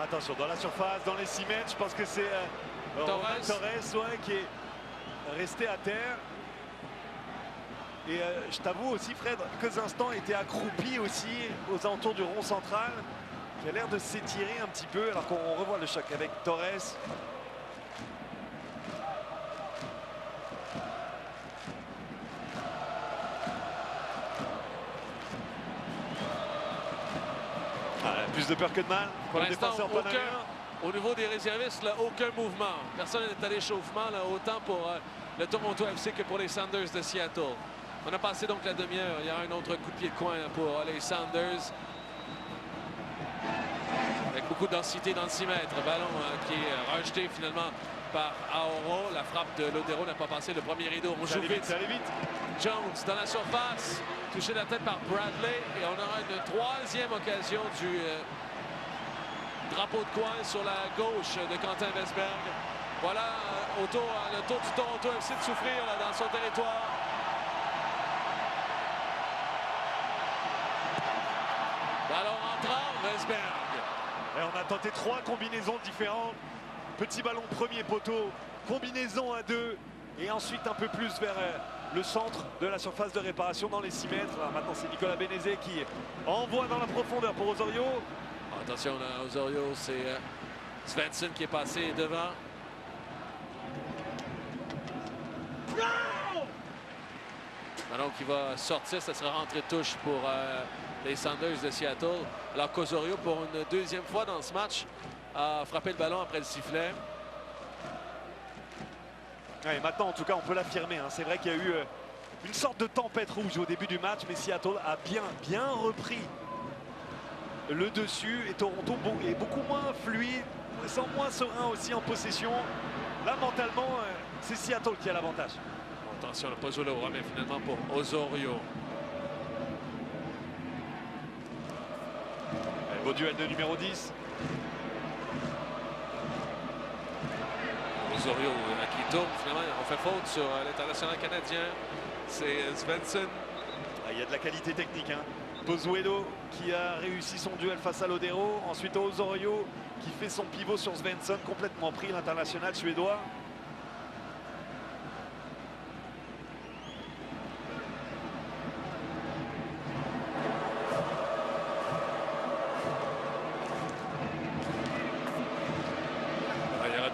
Attention, dans la surface, dans les 6 mètres, je pense que c'est Roman Torres qui est resté à terre. Et je t'avoue aussi, Fred, quelques instants était accroupi aussi aux alentours du rond central, qui a l'air de s'étirer un petit peu, alors qu'on revoit le choc avec Torres. Plus de peur que de mal. Pour l'instant, au niveau des réservistes, là, aucun mouvement. Personne n'est à l'échauffement, autant pour le Toronto FC que pour les Sounders de Seattle. On a passé donc la demi-heure. Il y a un autre coup de pied de coin pour les Sounders. Avec beaucoup de densité dans le 6 mètres. Ballon qui est rejeté finalement par Aoro. La frappe de Lodero n'a pas passé le premier rideau. On joue vite. Ça allait vite. Jones dans la surface. Touché la tête par Bradley. Et on aura une troisième occasion du drapeau de coin sur la gauche de Quentin Westberg. Voilà le tour du Toronto FC de souffrir là, dans son territoire. Ballon entrant, Westberg. Et on a tenté 3 combinaisons différentes. Petit ballon premier poteau, combinaison à 2 et ensuite un peu plus vers le centre de la surface de réparation dans les 6 mètres. Alors maintenant c'est Nicolas Benezet qui envoie dans la profondeur pour Osorio. Attention là, Osorio, c'est Svensson qui est passé devant. Ballon qui va sortir, ça sera rentrée de touche pour les Sounders de Seattle. Alors qu'Osorio, pour une deuxième fois dans ce match, a frappé le ballon après le sifflet. Et maintenant, en tout cas, on peut l'affirmer. Hein. C'est vrai qu'il y a eu une sorte de tempête rouge au début du match, mais Seattle a bien repris le dessus. Et Toronto est beaucoup moins fluide, semble moins serein aussi en possession. Là, mentalement, c'est Seattle qui a l'avantage. Attention, le Pozzolo remet finalement pour Osorio. Beau duel de numéro 10. Osorio qui tourne, finalement, on fait faute sur l'international canadien. C'est Svensson. Il y a de la qualité technique. Hein. Pozuelo qui a réussi son duel face à Lodero. Ensuite Osorio qui fait son pivot sur Svensson, complètement pris, l'international suédois.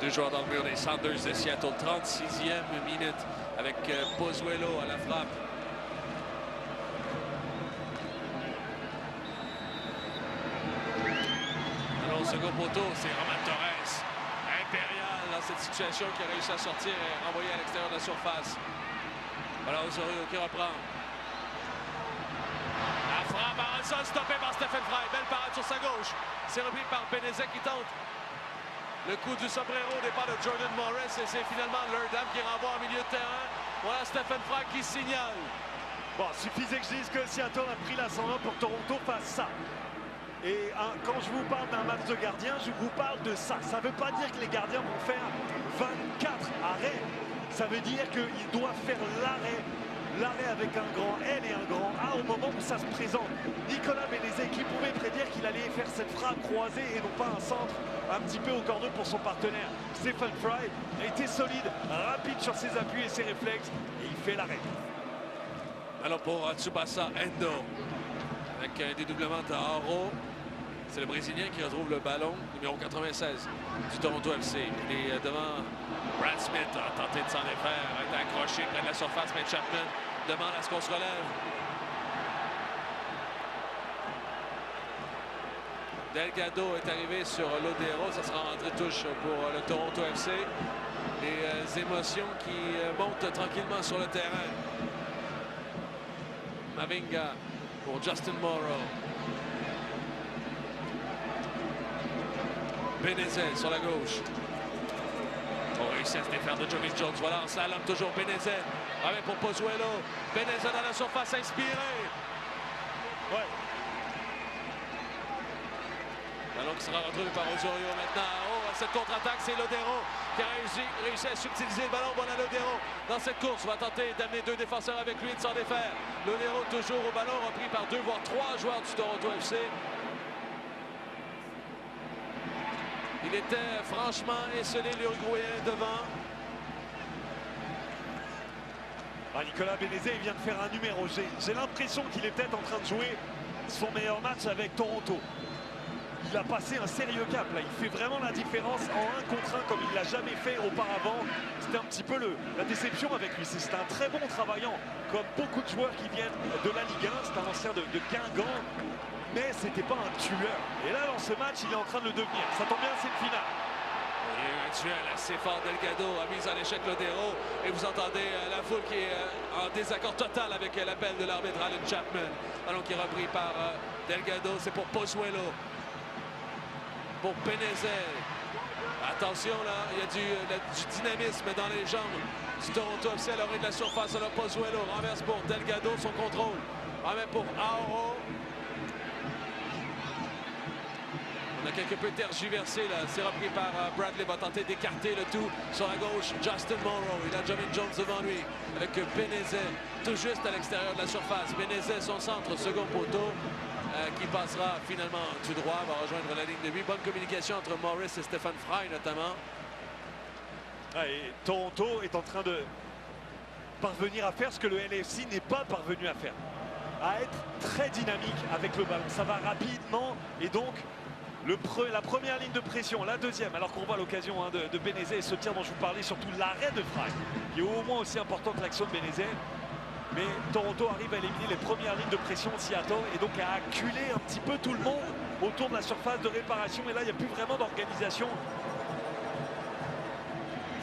Deux joueurs dans le mur des Sounders de Seattle. 36e minute avec Pozuelo à la frappe. Alors, au second poteau, c'est Roman Torres. Impérial dans cette situation qui a réussi à sortir et renvoyer à l'extérieur de la surface. Voilà Osorio qui reprend. La frappe à Hanson, stoppée par Stephen Fry. Belle parade sur sa gauche. C'est repris par Benezet qui tente le coup du sombrero au départ de Jordan Morris et c'est finalement Lurdam qui renvoie en milieu de terrain. Voilà Stephen Fry qui signale. Bon, suffisait que je dise que Seattle a pris l'ascendant pour Toronto fasse ça. Et quand je vous parle d'un match de gardien, je vous parle de ça. Ça ne veut pas dire que les gardiens vont faire 24 arrêts. Ça veut dire qu'ils doivent faire l'arrêt avec un grand L et un grand A au moment où ça se présente. Nicolas Benezet qui pouvait prédire qu'il allait faire cette frappe croisée et non pas un centre un petit peu au cordeau pour son partenaire. Stephen Fry a été solide, rapide sur ses appuis et ses réflexes et il fait l'arrêt. Alors pour Tsubasa Endo avec un dédoublement d'Aro. C'est le Brésilien qui retrouve le ballon, numéro 96 du Toronto FC. Il est devant Brad Smith, a tenté de s'en défaire, a été accroché près de la surface, mais Chapman demande à ce qu'on se relève. Delgado est arrivé sur Lodero, ça sera rentrée de touche pour le Toronto FC. Les émotions qui montent tranquillement sur le terrain. Mavinga pour Justin Morrow. Benezet sur la gauche. On réussi à se défaire de Jovi Jones. Voilà, en slalom, toujours Benezet. Avec pour Pozuelo. Benezet dans la surface, inspiré. Ouais. Ballon qui sera retrouvé par Osorio maintenant. Oh, cette contre-attaque, c'est Lodeiro qui a réussi à subtiliser le ballon. Voilà Lodeiro dans cette course. Va tenter d'amener deux défenseurs avec lui, de s'en défaire. Lodeiro toujours au ballon, repris par deux, voire trois joueurs du Toronto FC. Il était franchement esselé, l'Uruguayen, devant. Nicolas Benezet, il vient de faire un numéro. J'ai l'impression qu'il est peut-être en train de jouer son meilleur match avec Toronto. Il a passé un sérieux cap là, il fait vraiment la différence en 1 contre 1 comme il ne l'a jamais fait auparavant. C'était un petit peu la déception avec lui. C'est un très bon travaillant, comme beaucoup de joueurs qui viennent de la Ligue 1. C'est un ancien de Guingamp, mais c'était pas un tueur. Et là, dans ce match, il est en train de le devenir. Ça tombe bien, c'est le final. Il y a eu un duel assez fort. Delgado a mis en échec Lodeiro. Et vous entendez la foule qui est en désaccord total avec l'appel de l'arbitre Alan Chapman. Ballon qui est repris par Delgado. C'est pour Pozuelo. Pour Benezet. Attention là, il y a du dynamisme dans les jambes du Toronto FC à l'orée de la surface. Alors Pozuelo renverse pour Delgado, son contrôle. Remet pour Auro. On a quelque peu tergiversé là. C'est repris par Bradley. Va tenter d'écarter le tout sur la gauche. Justin Morrow. Il a Jovi Jones devant lui avec Benezet tout juste à l'extérieur de la surface. Benezet, son centre, second poteau. Qui passera finalement tout droit, va rejoindre la ligne de but. Bonne communication entre Morris et Stephen Fry notamment. Et Toronto est en train de parvenir à faire ce que le LAFC n'est pas parvenu à faire. À être très dynamique avec le ballon. Ça va rapidement et donc la première ligne de pression, la deuxième, alors qu'on voit l'occasion de Benezet et ce tir dont je vous parlais, surtout l'arrêt de Fry, qui est au moins aussi important que l'action de Benezet. Mais Toronto arrive à éliminer les premières lignes de pression de Seattle et donc à acculer un petit peu tout le monde autour de la surface de réparation. Et là, il n'y a plus vraiment d'organisation.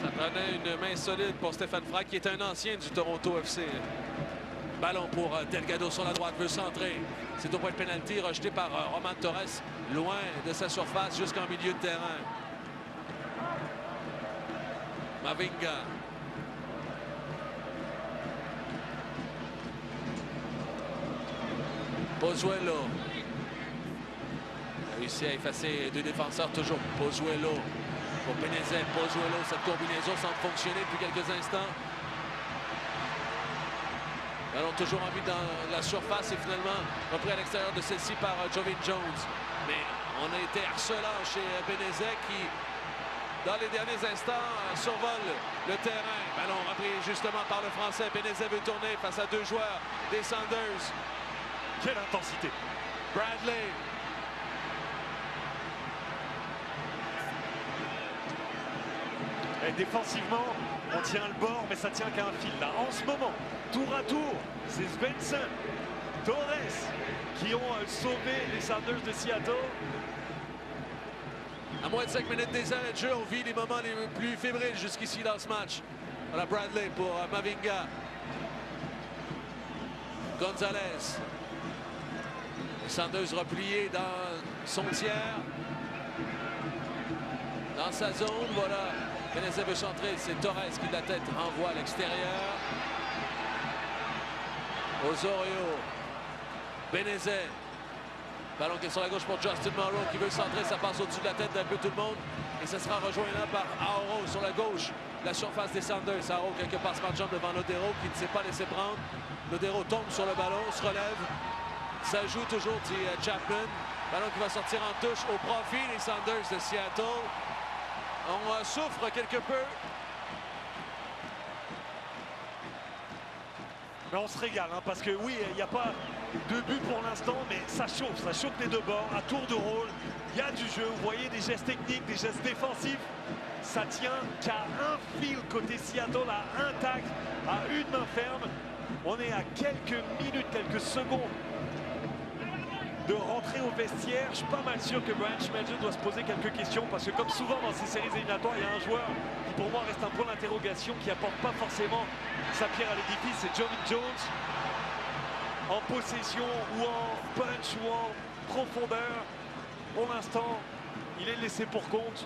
Ça prenait une main solide pour Stephen Fry, qui est un ancien du Toronto FC. Ballon pour Delgado sur la droite, veut centrer. C'est au point de pénalty, rejeté par Roman Torres, loin de sa surface jusqu'en milieu de terrain. Mavinga. Pozuelo a réussi à effacer deux défenseurs, toujours Pozuelo pour Benezet. Pozuelo, cette combinaison semble fonctionner depuis quelques instants. Ballon toujours en vue dans la surface et finalement repris à l'extérieur de celle-ci par Jovi Jones. Mais on a été harcelant chez Benezet qui, dans les derniers instants, survole le terrain. Ballon repris justement par le Français. Benezet veut tourner face à deux joueurs des Sounders. Quelle intensité. Bradley. Et défensivement, on tient le bord, mais ça tient qu'à un fil. Là, en ce moment, tour à tour, c'est Svensson, Torres qui ont sauvé les Sounders de Seattle. À moins de 5 minutes des arrêts de jeu, on vit les moments les plus fébriles jusqu'ici dans ce match. Voilà Bradley pour Mavinga. Gonzalez. Sanders replié dans son tiers. Dans sa zone, voilà. Benezet veut centrer, c'est Torres qui de la tête envoie à l'extérieur. Osorio. Benezet. Ballon qui est sur la gauche pour Justin Morrow qui veut centrer, ça passe au-dessus de la tête d'un peu tout le monde. Et ça sera rejoint là par Auro sur la gauche. La surface des Sounders. Auro, quelques passements de jambes devant Lodeiro qui ne s'est pas laissé prendre. Lodeiro tombe sur le ballon, se relève. Ça joue toujours, dit Chapman. Ballon qui va sortir en touche au profit des Sounders de Seattle. On souffre quelque peu. Mais on se régale, hein, parce que oui, il n'y a pas de but pour l'instant, mais ça chauffe les deux bords, à tour de rôle. Il y a du jeu, vous voyez des gestes techniques, des gestes défensifs. Ça tient qu'à un fil côté Seattle, à un tacle, à une main ferme. On est à quelques minutes, quelques secondes de rentrer au vestiaire. Je suis pas mal sûr que Brian Schmetzer doit se poser quelques questions parce que comme souvent dans ces séries éliminatoires, il y a un joueur qui pour moi reste un point d'interrogation, qui apporte pas forcément sa pierre à l'édifice, c'est Jovi Jones. En possession ou en punch ou en profondeur, pour l'instant, il est laissé pour compte.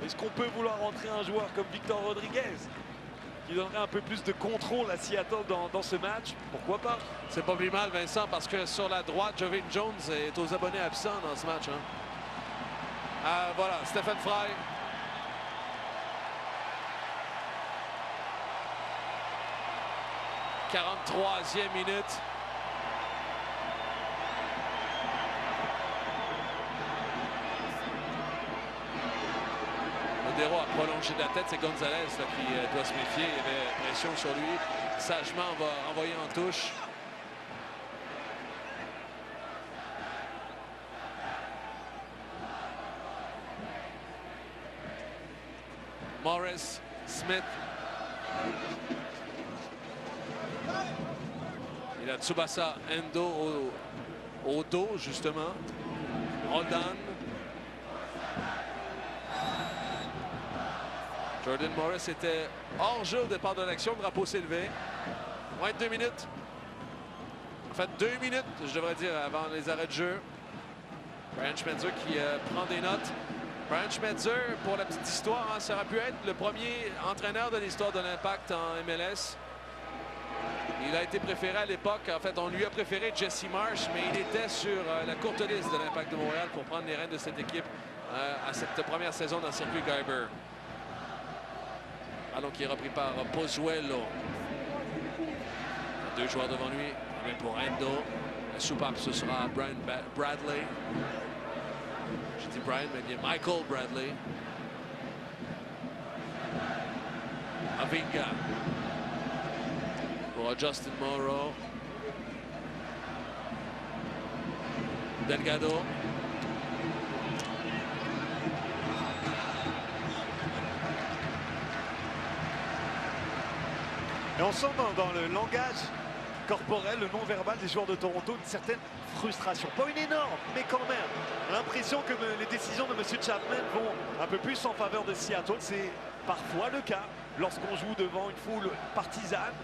Est-ce qu'on peut vouloir rentrer un joueur comme Victor Rodriguez qui donnerait un peu plus de contrôle à Seattle dans ce match? Pourquoi pas? C'est pas plus mal, Vincent, parce que sur la droite, Joevin Jones est aux abonnés absents dans ce match. Voilà, Stephen Fry. « 43e minute. Lodero a prolongé de la tête, c'est Gonzalez là, qui doit se méfier. Il y avait pression sur lui. Sagement, on va envoyer en touche. Morris, Smith. Il a Tsubasa Endo au dos, justement. Roldan. Jordan Morris était hors jeu au départ de l'action. Drapeau s'est levé. Moins de 2 minutes. En fait, 2 minutes, je devrais dire, avant les arrêts de jeu. Brian Schmetzer qui prend des notes. Brian Schmetzer, pour la petite histoire, ça aurait pu être le premier entraîneur de l'histoire de l'Impact en MLS. Il a été préféré à l'époque. En fait, on lui a préféré Jesse Marsh, mais il était sur la courte liste de l'Impact de Montréal pour prendre les rênes de cette équipe à cette première saison dans le circuit Guyber. Ballon qui est repris par Pozuelo. 2 joueurs devant lui. Même pour Endo. La soupape, ce sera Brian Bradley. Je dis Brian, mais bien Michael Bradley. Avinga. Pour Justin Morrow. Delgado. Et on sent dans le langage corporel, le non-verbal des joueurs de Toronto, une certaine frustration. Pas une énorme, mais quand même. L'impression que les décisions de M. Chapman vont un peu plus en faveur de Seattle. C'est parfois le cas lorsqu'on joue devant une foule partisane.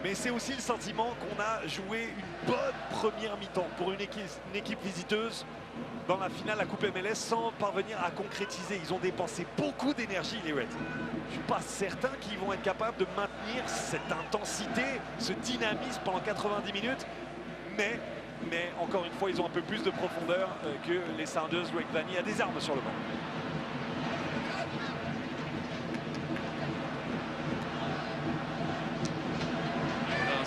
Mais c'est aussi le sentiment qu'on a joué une bonne première mi-temps pour une équipe visiteuse dans la finale de la Coupe MLS sans parvenir à concrétiser. Ils ont dépensé beaucoup d'énergie, les Reds. Je ne suis pas certain qu'ils vont être capables de maintenir cette intensité, ce dynamisme pendant 90 minutes. Mais encore une fois, ils ont un peu plus de profondeur que les Sounders. Greg Vanney a des armes sur le banc.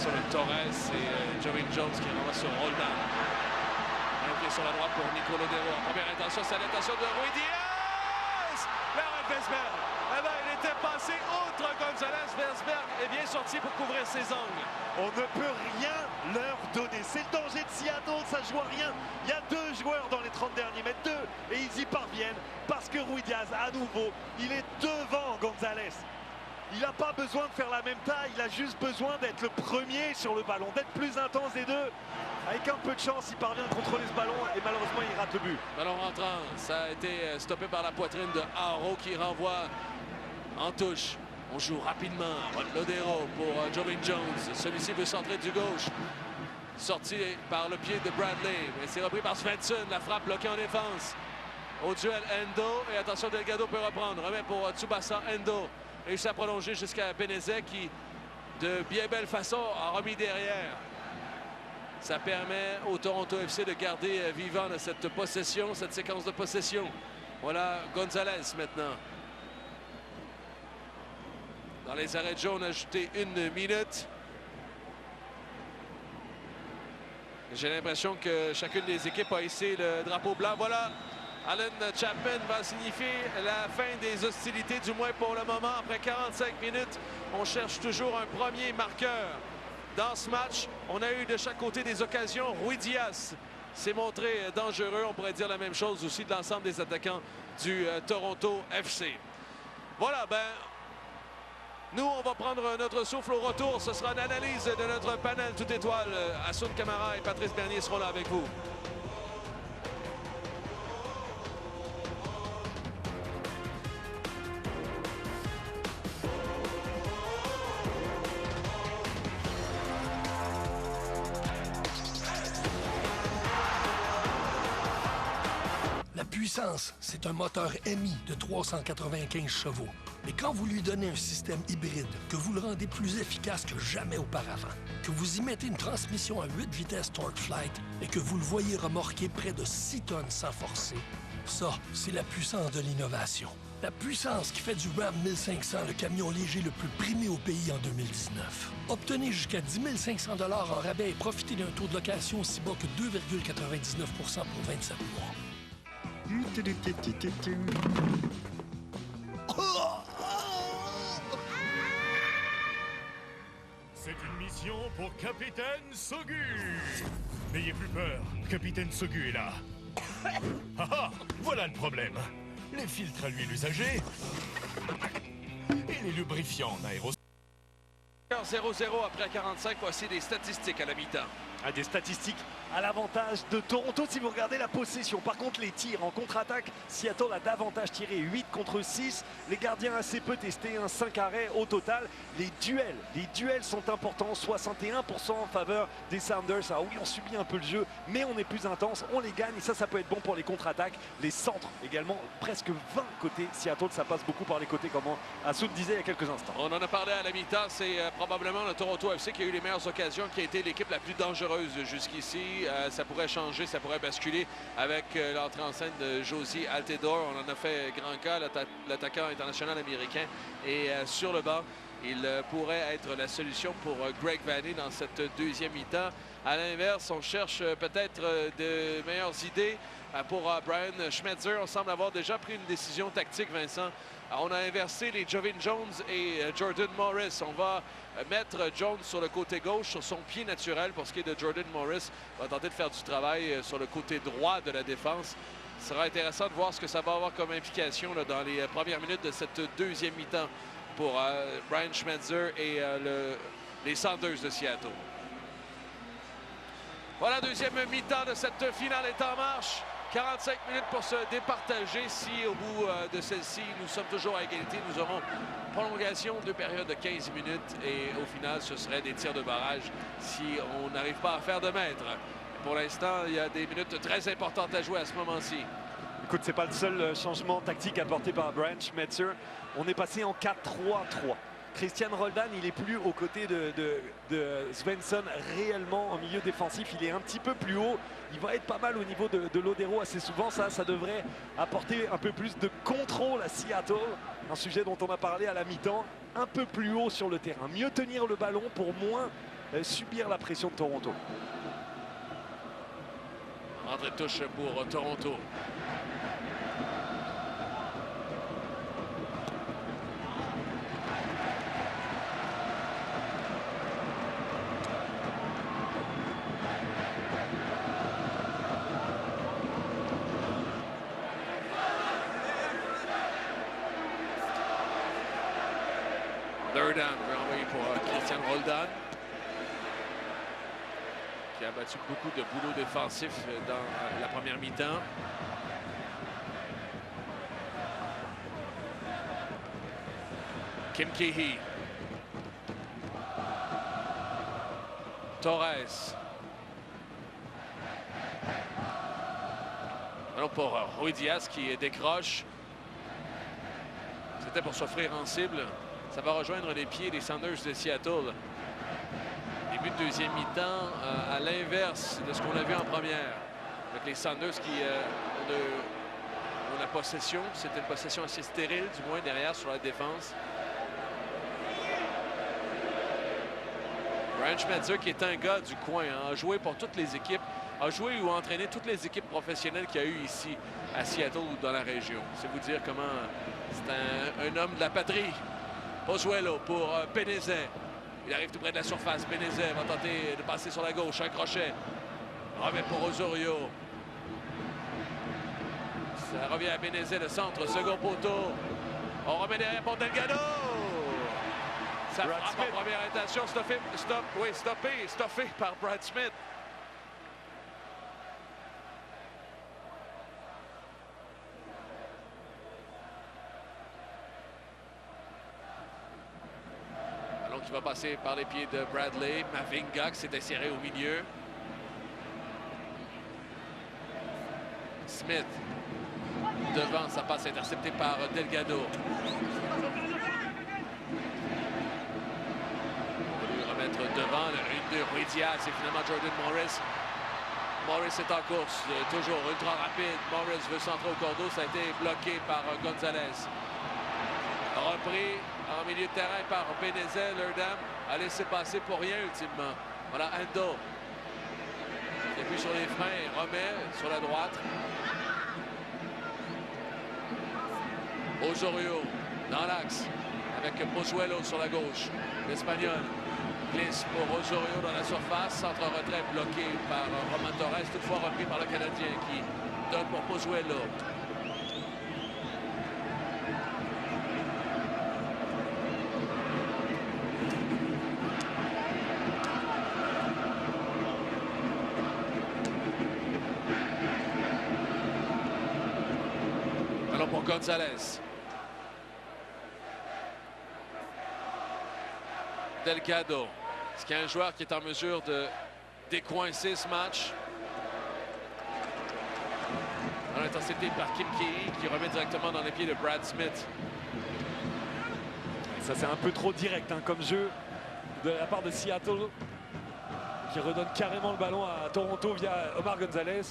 Sur le Torres et Joevin Jones qui renvoie sur Roldan. Un pied sur la droite pour Nico Lodero. En première intention, c'est l'intention de Rui Diaz. Vers Vesberg. Eh bien, il était passé outre Gonzalez. Vesberg est bien sorti pour couvrir ses angles. On ne peut rien leur donner. C'est le danger de Seattle, ça joue à rien. Il y a 2 joueurs dans les 30 derniers mètres, 2, et ils y parviennent parce que Rui Diaz, à nouveau, il est devant Gonzalez. Il n'a pas besoin de faire la même taille, il a juste besoin d'être le premier sur le ballon, d'être plus intense des deux. Avec un peu de chance, il parvient à contrôler ce ballon et malheureusement, il rate le but. Ballon rentrant, ça a été stoppé par la poitrine de Haro qui renvoie en touche. On joue rapidement. Lodero pour Joevin Jones. Celui-ci veut centrer du gauche. Sorti par le pied de Bradley. Mais c'est repris par Svensson. La frappe bloquée en défense. Au duel, Endo. Et attention, Delgado peut reprendre. Remet pour Tsubasa Endo. Réussit à prolonger jusqu'à Benezet qui, de bien belle façon, a remis derrière. Ça permet au Toronto FC de garder vivant cette possession, cette séquence de possession. Voilà Gonzalez maintenant. Dans les arrêts de jeu, on a ajouté 1 minute. J'ai l'impression que chacune des équipes a hissé le drapeau blanc. Voilà, Allen Chapman va signifier la fin des hostilités, du moins pour le moment. Après 45 minutes, on cherche toujours un premier marqueur. Dans ce match, on a eu de chaque côté des occasions. Rui Diaz s'est montré dangereux. On pourrait dire la même chose aussi de l'ensemble des attaquants du Toronto FC. Voilà, nous, on va prendre notre souffle au retour. Ce sera une analyse de notre panel toute étoile. Assoun Camara et Patrice Bernier seront là avec vous. La puissance puissance, c'est un moteur MI de 395 chevaux. Mais quand vous lui donnez un système hybride, que vous le rendez plus efficace que jamais auparavant, que vous y mettez une transmission à 8 vitesses TorqueFlite et que vous le voyez remorquer près de 6 tonnes sans forcer, ça, c'est la puissance de l'innovation. La puissance qui fait du Ram 1500 le camion léger le plus primé au pays en 2019. Obtenez jusqu'à 10 500 $ en rabais et profitez d'un taux de location aussi bas que 2,99 % pour 27 mois. C'est une mission pour Capitaine Sogu. N'ayez plus peur, Capitaine Sogu est là. Ah ah, voilà le problème. Les filtres à l'huile usagée et les lubrifiants en aérosol. 0-0 après 45, voici des statistiques à la mi-temps. Des statistiques à l'avantage de Toronto si vous regardez la possession. Par contre, les tirs en contre-attaque, Seattle a davantage tiré 8 contre 6. Les gardiens assez peu testés, 5 arrêts au total. Les duels sont importants, 61% en faveur des Sounders. Ah oui, on subit un peu le jeu, mais on est plus intense, on les gagne et ça peut être bon pour les contre-attaques. Les centres également, presque 20 côtés. Seattle, ça passe beaucoup par les côtés, comme Assoud disait il y a quelques instants. On en a parlé à la mi-temps, c'est probablement le Toronto FC qui a eu les meilleures occasions, qui a été l'équipe la plus dangereuse jusqu'ici. Ça pourrait changer, ça pourrait basculer avec l'entrée en scène de Josie Altidore. On en a fait grand cas, l'attaquant international américain. Et sur le banc, il pourrait être la solution pour Greg Vanney dans cette deuxième mi-temps. À l'inverse, on cherche peut-être de meilleures idées pour Brian Schmetzer. On semble avoir déjà pris une décision tactique, Vincent. On a inversé les Jovin Jones et Jordan Morris. On va mettre Jones sur le côté gauche, sur son pied naturel. Pour ce qui est de Jordan Morris, on va tenter de faire du travail sur le côté droit de la défense. Ce sera intéressant de voir ce que ça va avoir comme implication là, dans les premières minutes de cette deuxième mi-temps pour Brian Schmetzer et les Sounders de Seattle. Voilà, deuxième mi-temps de cette finale est en marche. 45 minutes pour se départager. Si au bout de celle-ci, nous sommes toujours à égalité, nous aurons prolongation de période de 15 minutes et au final, ce serait des tirs de barrage si on n'arrive pas à faire de mètre. Pour l'instant, il y a des minutes très importantes à jouer à ce moment-ci. Écoute, c'est pas le seul changement tactique apporté par Brian Schmetzer. On est passé en 4-3-3. Christian Roldan, il est plus aux côtés de Svensson réellement en milieu défensif. Il est un petit peu plus haut. Il va être pas mal au niveau de Lodero assez souvent. Ça devrait apporter un peu plus de contrôle à Seattle. Un sujet dont on a parlé à la mi-temps. Un peu plus haut sur le terrain. Mieux tenir le ballon pour moins subir la pression de Toronto. Entrée de touche pour Toronto. Third down, envoyé pour Christian Roldan, qui a battu beaucoup de boulot défensif dans la première mi-temps. Kim Keehee. Torres. Alors pour Rui Diaz qui décroche. C'était pour s'offrir en cible. Ça va rejoindre les pieds des Sounders de Seattle. Début de deuxième mi-temps, à l'inverse de ce qu'on a vu en première. Avec les Sounders qui ont la possession. C'était une possession assez stérile, du moins derrière sur la défense. Brian Schmetzer, qui est un gars du coin, a joué pour toutes les équipes, a joué ou entraîné toutes les équipes professionnelles qu'il y a eu ici à Seattle ou dans la région. C'est vous dire comment c'est un homme de la patrie. Pozuelo pour Benezet. Il arrive tout près de la surface. Benezet va tenter de passer sur la gauche. Un crochet. Remet pour Osorio. Ça revient à Benezet, le centre. Second poteau. On remet derrière pour Delgado. Ça frappe en première intention. Stoppé par Brad Smith. Qui va passer par les pieds de Bradley. Mavinga qui s'est inséré au milieu. Smith. devant. Ça passe intercepté par Delgado. On va lui remettre devant le 1-2 Rui Diaz et finalement Jordan Morris. Morris est en course, toujours ultra rapide. Morris veut centrer au cordeau, ça a été bloqué par Gonzalez. Repris en milieu de terrain par Benezet. Lerdam a laissé passer pour rien ultimement. Voilà Endo. Et puis sur les freins, remet sur la droite. Osorio dans l'axe avec Pozuelo sur la gauche. L'Espagnol glisse pour Osorio dans la surface. Centre-retrait bloqué par Roman Torres, toutefois repris par le Canadien qui donne pour Pozuelo. Alors pour Gonzalez. Delgado. Est-ce qu'il y a un joueur qui est en mesure de décoincer ce match? Dans l'intensité par Kim Kee qui remet directement dans les pieds de Brad Smith. Ça, c'est un peu trop direct hein, comme jeu de la part de Seattle qui redonne carrément le ballon à Toronto via Omar Gonzalez.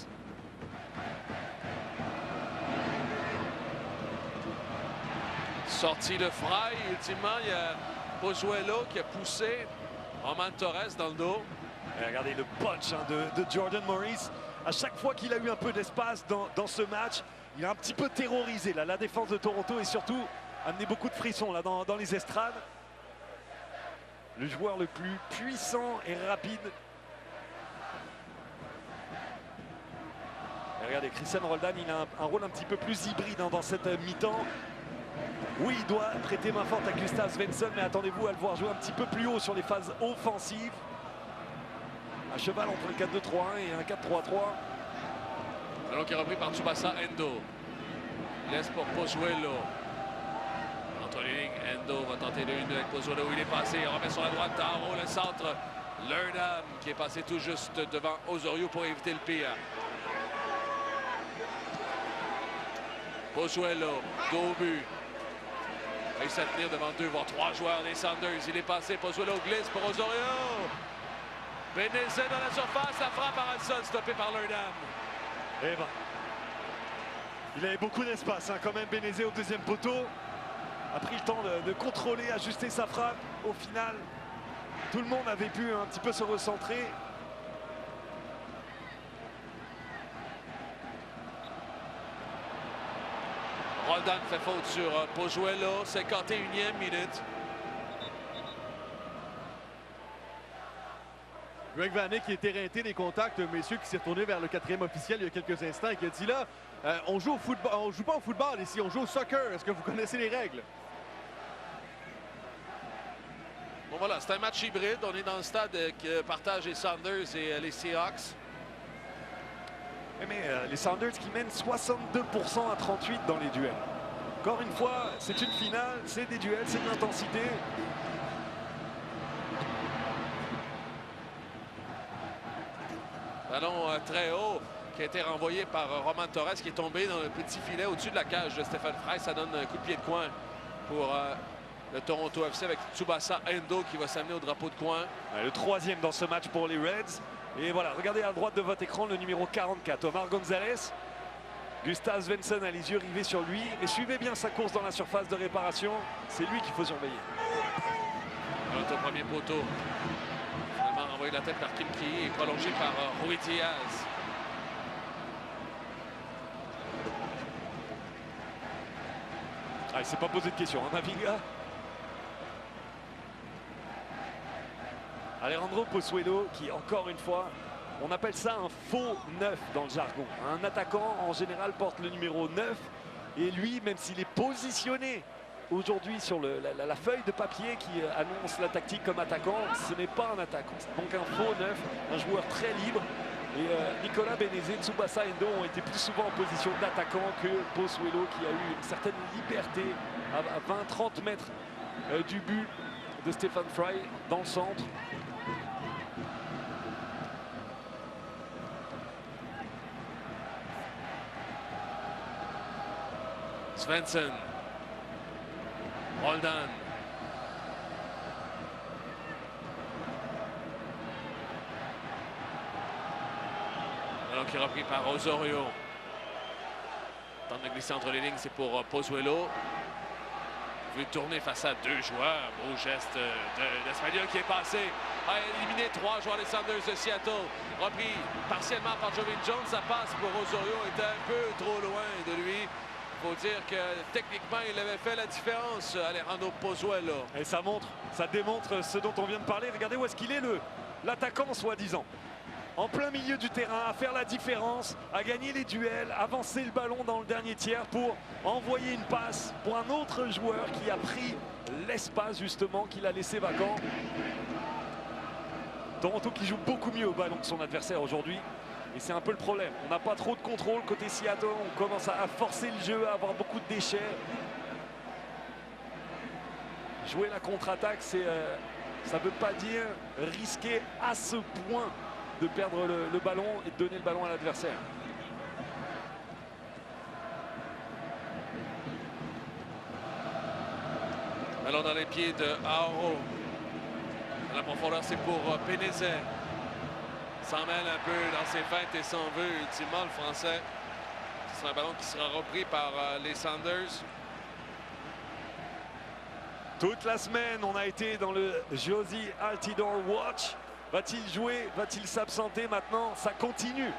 Sortie de Fry, ultimement, il y a Pozuelo qui a poussé Roman Torres dans le dos. Et regardez le punch hein, de Jordan Morris. À chaque fois qu'il a eu un peu d'espace dans ce match, il a un petit peu terrorisé là, la défense de Toronto et surtout amené beaucoup de frissons là, dans les estrades. Le joueur le plus puissant et rapide. Et regardez, Cristian Roldan, il a un rôle un petit peu plus hybride hein, dans cette mi-temps. Oui, il doit prêter main forte à Gustav Svensson, mais attendez-vous à le voir jouer un petit peu plus haut sur les phases offensives. À cheval entre un 4-2-3-1 et un 4-3-3. Ballon qui est repris par Tsubasa Endo. Laisse pour Pozuelo. Entre les lignes, Endo va tenter le 1-2 avec Pozuelo. Il est passé, il remet sur la droite. Taro, le centre. Lerdam qui est passé tout juste devant Osorio pour éviter le pire. Pozuelo, dos au but. Réussit à tenir devant 2 voire 3 joueurs des Sounders. Il est passé, Pozuelo glisse pour Osorio. Benezet dans la surface, la frappe par Alson, stoppé par Lerdam. Eh ben, il avait beaucoup d'espace hein, quand même. Benezet au deuxième poteau a pris le temps de contrôler, ajuster sa frappe. Au final, tout le monde avait pu un petit peu se recentrer. Roldan fait faute sur Pozuelo, 51e minute. Greg Vanney qui était éreinté des contacts, messieurs, qui s'est retourné vers le 4e officiel il y a quelques instants et qui a dit là, on joue au football, on joue pas au football ici, on joue au soccer. Est-ce que vous connaissez les règles? Bon voilà, c'est un match hybride. On est dans le stade que partagent les Sounders et les Seahawks. Mais les Sounders qui mènent 62% à 38 dans les duels. Encore une fois, c'est une finale, c'est des duels, c'est de l'intensité. Ballon très haut qui a été renvoyé par Roman Torres qui est tombé dans le petit filet au-dessus de la cage de Stephen Fry. Ça donne un coup de pied de coin pour le Toronto FC avec Tsubasa Endo qui va s'amener au drapeau de coin. Le 3e dans ce match pour les Reds. Et voilà, regardez à droite de votre écran le numéro 44, Omar Gonzalez. Gustav Svensson a les yeux rivés sur lui. Et suivez bien sa course dans la surface de réparation. C'est lui qu'il faut surveiller. Au premier poteau. Finalement renvoyé de la tête par Kim Kee et prolongé par Rui Diaz. Ah, il ne s'est pas posé de questions, hein, Naviga. Alejandro Pozuelo qui, encore une fois, on appelle ça un faux 9 dans le jargon. Un attaquant, en général, porte le numéro 9. Et lui, même s'il est positionné aujourd'hui sur la feuille de papier qui annonce la tactique comme attaquant, ce n'est pas un attaquant. Donc un faux 9, un joueur très libre. Et Nicolas Benezet, Tsubasa Endo ont été plus souvent en position d'attaquant que Pozuelo qui a eu une certaine liberté à 20-30 mètres du but de Stephen Fry dans le centre. Svensson. Roldan. Alors qui est repris par Osorio. Tente de glisser entre les lignes, c'est pour Pozuelo. Il veut tourner face à deux joueurs. Beau geste d'Espagnol qui est passé. A éliminé 3 joueurs des Sounders de Seattle. Repris partiellement par Joevin Jones. Ça passe pour Osorio. Était un peu trop loin de lui. Il faut dire que techniquement, il avait fait la différence, Alejandro Pozuelo. Et ça démontre ce dont on vient de parler. Regardez où est-ce qu'il est, l'attaquant soi-disant. En plein milieu du terrain, à faire la différence, à gagner les duels, avancer le ballon dans le dernier tiers pour envoyer une passe pour un autre joueur qui a pris l'espace justement qu'il a laissé vacant. Toronto qui joue beaucoup mieux au ballon que son adversaire aujourd'hui. Et c'est un peu le problème. On n'a pas trop de contrôle côté Seattle. On commence à forcer le jeu, à avoir beaucoup de déchets. Jouer la contre-attaque, ça ne veut pas dire risquer à ce point de perdre le ballon et de donner le ballon à l'adversaire. Alors dans les pieds de Auro. La profondeur, c'est pour Benezet. S'en mêle un peu dans ses feintes et s'en veut ultimement le Français. C'est un ballon qui sera repris par les Sounders. Toute la semaine, on a été dans le Jozy Altidore Watch. Va-t-il jouer? Va-t-il s'absenter maintenant? Ça continue.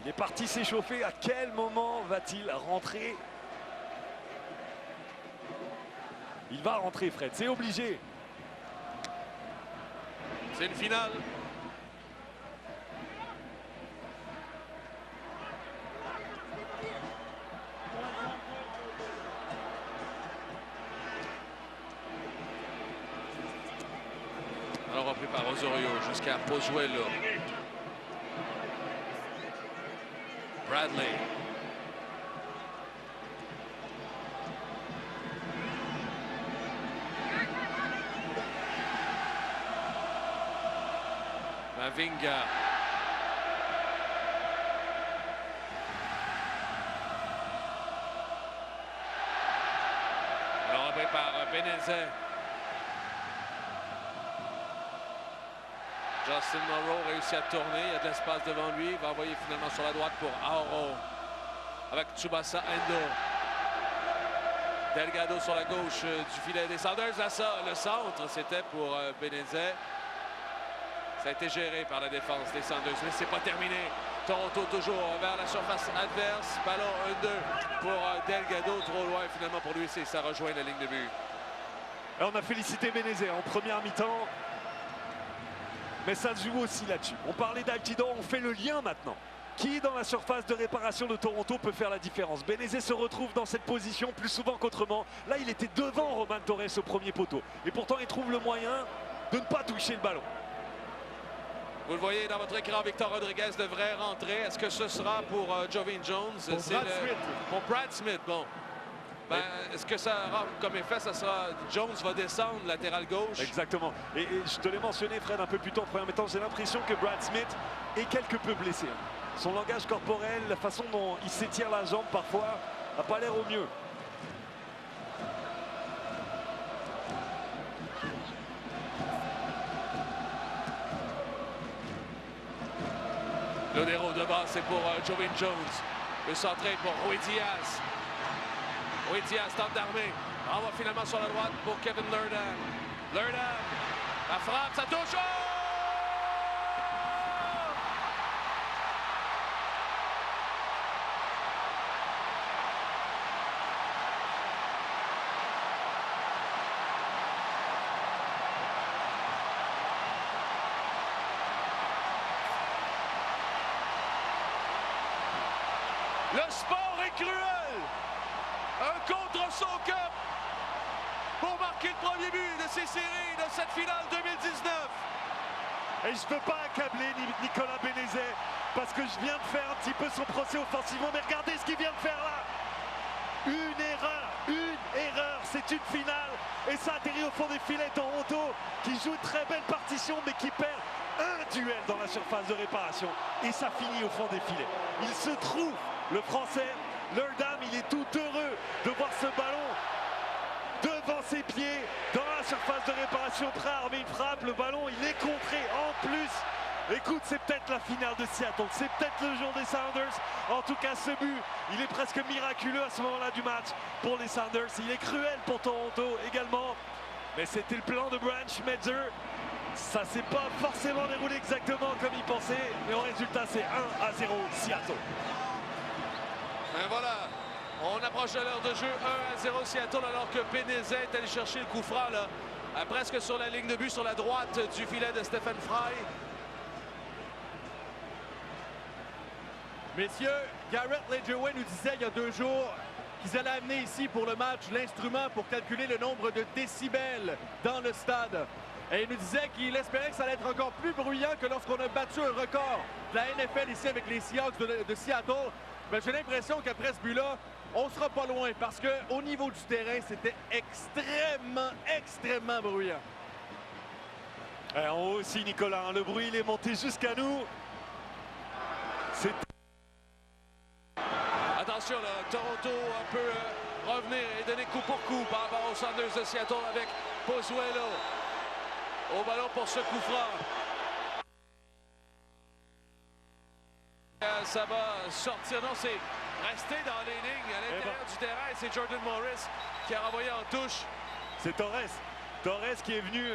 Il est parti s'échauffer. À quel moment va-t-il rentrer? Il va rentrer, Fred. C'est obligé. C'est une finale. Alors repris par Osorio jusqu'à Pozuelo. Bradley. Mavinga. Alors repris par Benezet. Justin Morrow réussit à tourner. Il y a de l'espace devant lui. Il va envoyer finalement sur la droite pour Auro. Avec Tsubasa Endo. Delgado sur la gauche du filet des Sounders. Là, ça, le centre, c'était pour Benezet. Ça a été géré par la défense des Sounders, mais c'est pas terminé. Toronto toujours vers la surface adverse. Ballon 1-2 pour Delgado. Trop loin finalement pour lui. Ça rejoint la ligne de but. Et on a félicité Benezet en première mi-temps. Mais ça se joue aussi là-dessus. On parlait d'Altidore, on fait le lien maintenant. Qui dans la surface de réparation de Toronto peut faire la différence? Benezet se retrouve dans cette position plus souvent qu'autrement. Là, il était devant Roman Torres au premier poteau. Et pourtant, il trouve le moyen de ne pas toucher le ballon. Vous le voyez dans votre écran, Victor Rodriguez devrait rentrer. Est-ce que ce sera pour Joevin Jones? Pour Brad Smith, bon. Ben, est-ce que ça aura comme effet, ça sera Jones va descendre latéral gauche? Exactement. Et je te l'ai mentionné, Fred, un peu plus tôt en première mi-temps. J'ai l'impression que Brad Smith est quelque peu blessé. Son langage corporel, la façon dont il s'étire la jambe parfois, n'a pas l'air au mieux. Lodero devant, c'est pour Joevin Jones. Le centré pour Rui Diaz. Rui Diaz tente d'armer. Envoie finalement sur la droite pour Kevin Lerdam. Lerdam, la frappe, ça touche. Oh! Le sport est cruel. Un contre son cœur pour marquer le premier but de ces séries de cette finale 2019. Et je ne peux pas accabler Nicolas Benezet parce que je viens de faire un petit peu son procès offensivement. Mais regardez ce qu'il vient de faire là. Une erreur, c'est une finale. Et ça atterrit au fond des filets. Toronto qui joue une très belle partition mais qui perd un duel dans la surface de réparation. Et ça finit au fond des filets. Il se trouve, le Français, Lerdam, il il est tout heureux de voir ce ballon devant ses pieds, dans la surface de réparation, prêt à armer une frappe. Le ballon, il est contré en plus. Écoute, c'est peut-être la finale de Seattle, c'est peut-être le jour des Sounders. En tout cas, ce but, il est presque miraculeux à ce moment-là du match pour les Sounders. Il est cruel pour Toronto également. Mais c'était le plan de Brian Schmetzer. Ça s'est pas forcément déroulé exactement comme il pensait. Mais en résultat, c'est 1-0 Seattle. Et voilà, on approche de l'heure de jeu, 1-0 Seattle, alors que Pénézet est allé chercher le coup franc, là, presque sur la ligne de but, sur la droite du filet de Stephen Fry. Messieurs, Garrett Lajoie nous disait il y a 2 jours qu'ils allaient amener ici pour le match l'instrument pour calculer le nombre de décibels dans le stade. Et il nous disait qu'il espérait que ça allait être encore plus bruyant que lorsqu'on a battu un record de la NFL ici avec les Seahawks de Seattle. Mais j'ai l'impression qu'après ce but-là, on sera pas loin parce qu'au niveau du terrain, c'était extrêmement bruyant. Et en haut aussi, Nicolas, hein, le bruit il est monté jusqu'à nous. C'est... Attention, là, Toronto peut revenir et donner coup pour coup par rapport aux Sounders de Seattle avec Pozuelo au ballon pour ce coup franc. Ça va sortir, non, c'est rester dans les lignes à l'intérieur du terrain. C'est Jordan Morris qui a renvoyé en touche. C'est Torres. Torres qui est venu,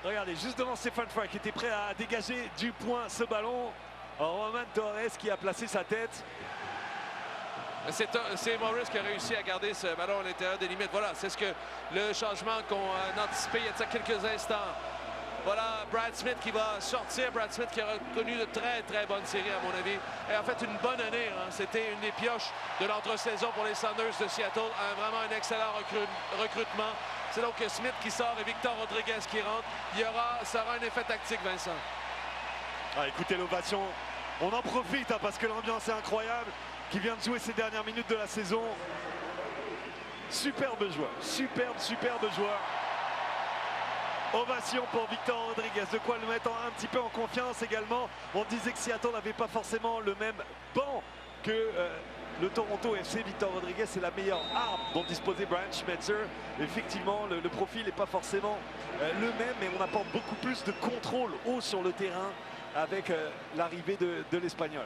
regardez, juste devant Stephen Fry qui était prêt à dégager du point ce ballon. Roman Torres qui a placé sa tête. C'est Morris qui a réussi à garder ce ballon à l'intérieur des limites. Voilà, c'est ce que le changement qu'on a anticipé il y a de ça quelques instants. Voilà, Brad Smith qui va sortir. Brad Smith qui a connu de très bonnes séries, à mon avis. Et en fait, une bonne année. Hein. C'était une des pioches de l'entre-saison pour les Sounders de Seattle. Vraiment un excellent recrutement. C'est donc Smith qui sort et Victor Rodriguez qui rentre. Ça aura un effet tactique, Vincent. Ah, écoutez l'ovation. On en profite hein, parce que l'ambiance est incroyable. Qui vient de jouer ces dernières minutes de la saison. Superbe joueur. Superbe joueur. Ovation pour Victor Rodriguez, de quoi le mettre un petit peu en confiance également. On disait que Seattle n'avait pas forcément le même banc que le Toronto FC. Victor Rodriguez, c'est la meilleure arme dont disposait Brian Schmetzer. Effectivement, le profil n'est pas forcément le même, mais on apporte beaucoup plus de contrôle haut sur le terrain avec l'arrivée de l'Espagnol.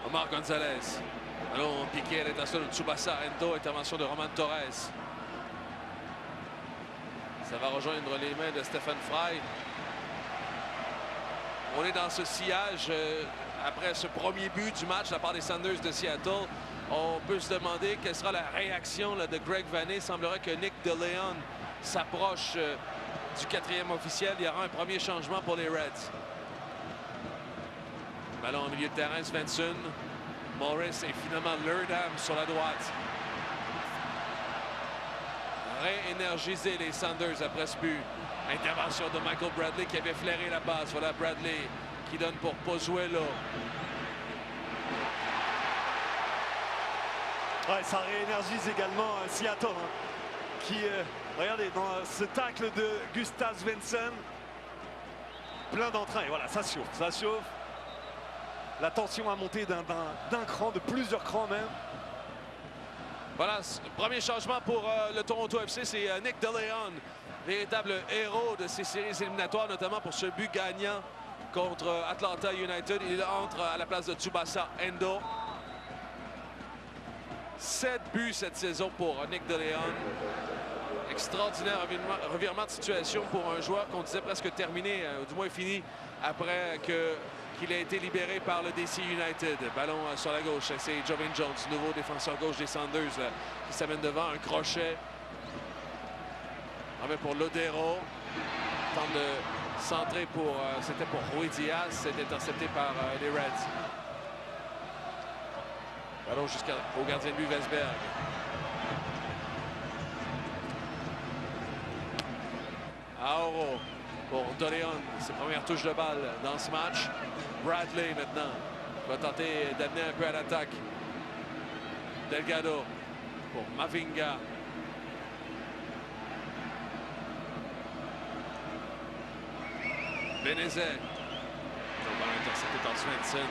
Omar Gonzalez. Allons piqué à l'intention de Tsubasa Endo, intervention de Roman Torres. Ça va rejoindre les mains de Stephen Fry. On est dans ce sillage après ce premier but du match de la part des Sounders de Seattle. On peut se demander quelle sera la réaction là, de Greg Vanney. Il semblerait que Nick DeLeon s'approche du 4e officiel. Il y aura un premier changement pour les Reds. Ballon au milieu de terrain, Svensson. Morris et finalement Lurdam sur la droite. Réénergiser les Sounders après ce but. Intervention de Michael Bradley qui avait flairé la passe. Voilà Bradley qui donne pour Pozuelo. Ouais, ça réénergise également Seattle hein, qui, regardez, dans ce tacle de Gustav Svensson, plein d'entrain. Et voilà, ça chauffe. La tension a monté d'un cran, de plusieurs crans même. Voilà, premier changement pour le Toronto FC, c'est Nick DeLeon, véritable héros de ces séries éliminatoires, notamment pour ce but gagnant contre Atlanta United. Il entre à la place de Tsubasa Endo. 7 buts cette saison pour Nick DeLeon. Extraordinaire revirement de situation pour un joueur qu'on disait presque terminé, ou du moins fini, après qu'il a été libéré par le DC United. Ballon sur la gauche, c'est Jovan Jones, nouveau défenseur gauche des Sounders, qui s'amène devant un crochet. On met pour Lodero. Tente de centrer pour... c'était pour Rui Diaz. C'est intercepté par les Reds. Ballon jusqu'au gardien de but, Vesberg. Aoro pour DeLeon, ses premières touches de balle dans ce match. Bradley maintenant va tenter d'amener un peu à l'attaque. Delgado pour Mavinga. Benezet. On va intercepter par Svensson.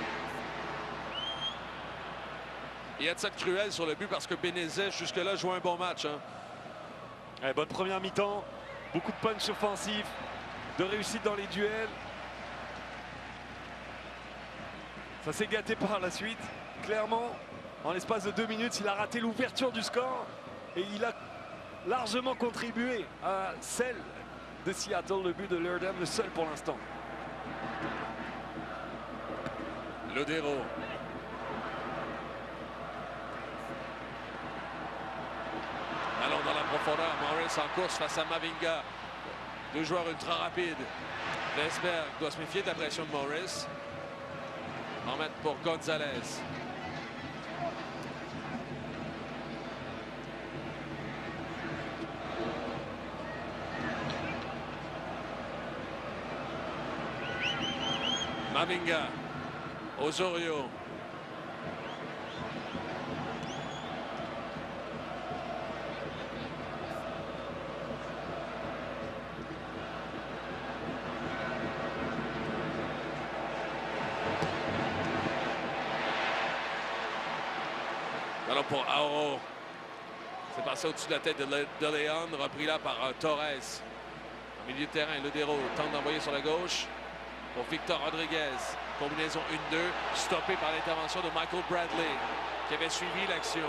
Il y a de cette cruelle sur le but parce que Benezet, jusque-là, joue un bon match. Hein. Ouais, bonne première mi-temps. Beaucoup de punch offensif, de réussite dans les duels. Ça s'est gâté par la suite. Clairement, en l'espace de 2 minutes, il a raté l'ouverture du score. Et il a largement contribué à celle de Seattle, le but de Leerdam, le seul pour l'instant. Lodeiro. Allons dans la profondeur. Morris en course face à Mavinga. 2 joueurs ultra rapides. Vesberg doit se méfier de la pression de Morris. En mettre pour Gonzalez. Mavinga. Osorio. Alors pour Auro. C'est passé au-dessus de la tête de Leon, repris là par Torres. Au milieu de terrain, Lodeiro tente d'envoyer sur la gauche pour Victor Rodriguez. Combinaison 1-2, stoppé par l'intervention de Michael Bradley, qui avait suivi l'action.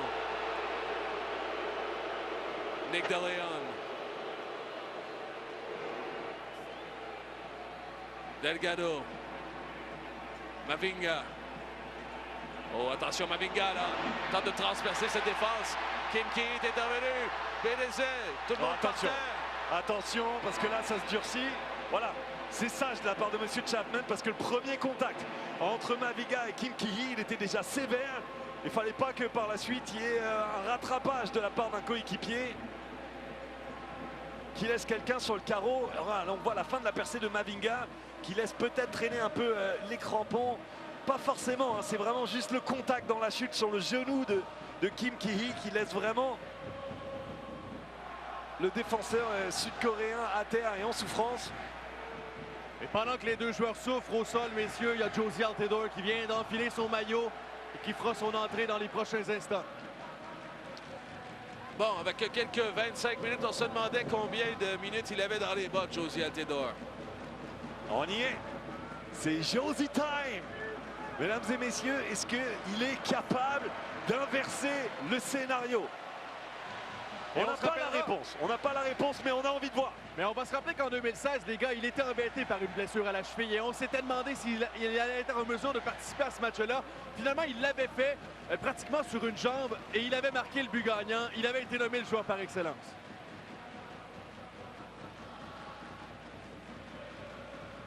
Nick DeLeon. Delgado. Mavinga. Oh, attention, Mavinga, là, tente de transpercer cette défense. Kim Key est intervenu. Benezet, tout le monde par terre. Attention, parce que là, ça se durcit. Voilà, c'est sage de la part de M. Chapman, parce que le premier contact entre Mavinga et Kim Key, il était déjà sévère. Il ne fallait pas que par la suite, il y ait un rattrapage de la part d'un coéquipier qui laisse quelqu'un sur le carreau. Alors là, on voit la fin de la percée de Mavinga, qui laisse peut-être traîner un peu les crampons. Pas forcément, hein, c'est vraiment juste le contact dans la chute sur le genou de Kim Key qui laisse vraiment le défenseur sud-coréen à terre et en souffrance. Et pendant que les 2 joueurs souffrent au sol, messieurs, il y a Josie Altidore qui vient d'enfiler son maillot et qui fera son entrée dans les prochains instants. Bon, avec quelques 25 minutes, on se demandait combien de minutes il avait dans les bottes, Josie Altidore. On y est. C'est Josie time. Mesdames et messieurs, est-ce qu'il est capable d'inverser le scénario? On n'a pas la réponse. On n'a pas la réponse, mais on a envie de voir. Mais on va se rappeler qu'en 2016, les gars, il était embêté par une blessure à la cheville et on s'était demandé s'il allait être en mesure de participer à ce match-là. Finalement, il l'avait fait pratiquement sur une jambe et il avait marqué le but gagnant. Il avait été nommé le joueur par excellence.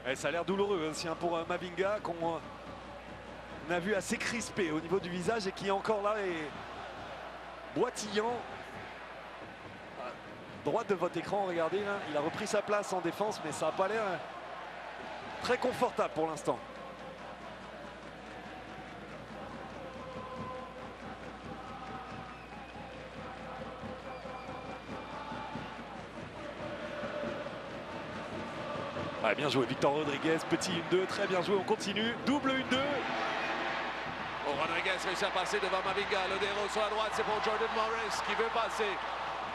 Et ça a l'air douloureux aussi hein, pour Mavinga qu'on a vu assez crispé au niveau du visage et qui est encore là et boitillant. Droite de votre écran, regardez là, il a repris sa place en défense, mais ça n'a pas l'air très confortable pour l'instant. Ouais, bien joué Victor Rodriguez, petit 1-2, très bien joué, on continue, double 1-2. Oh, Rodriguez réussit à passer devant Mavinga. Lodeiro sur la droite, c'est pour Jordan Morris qui veut passer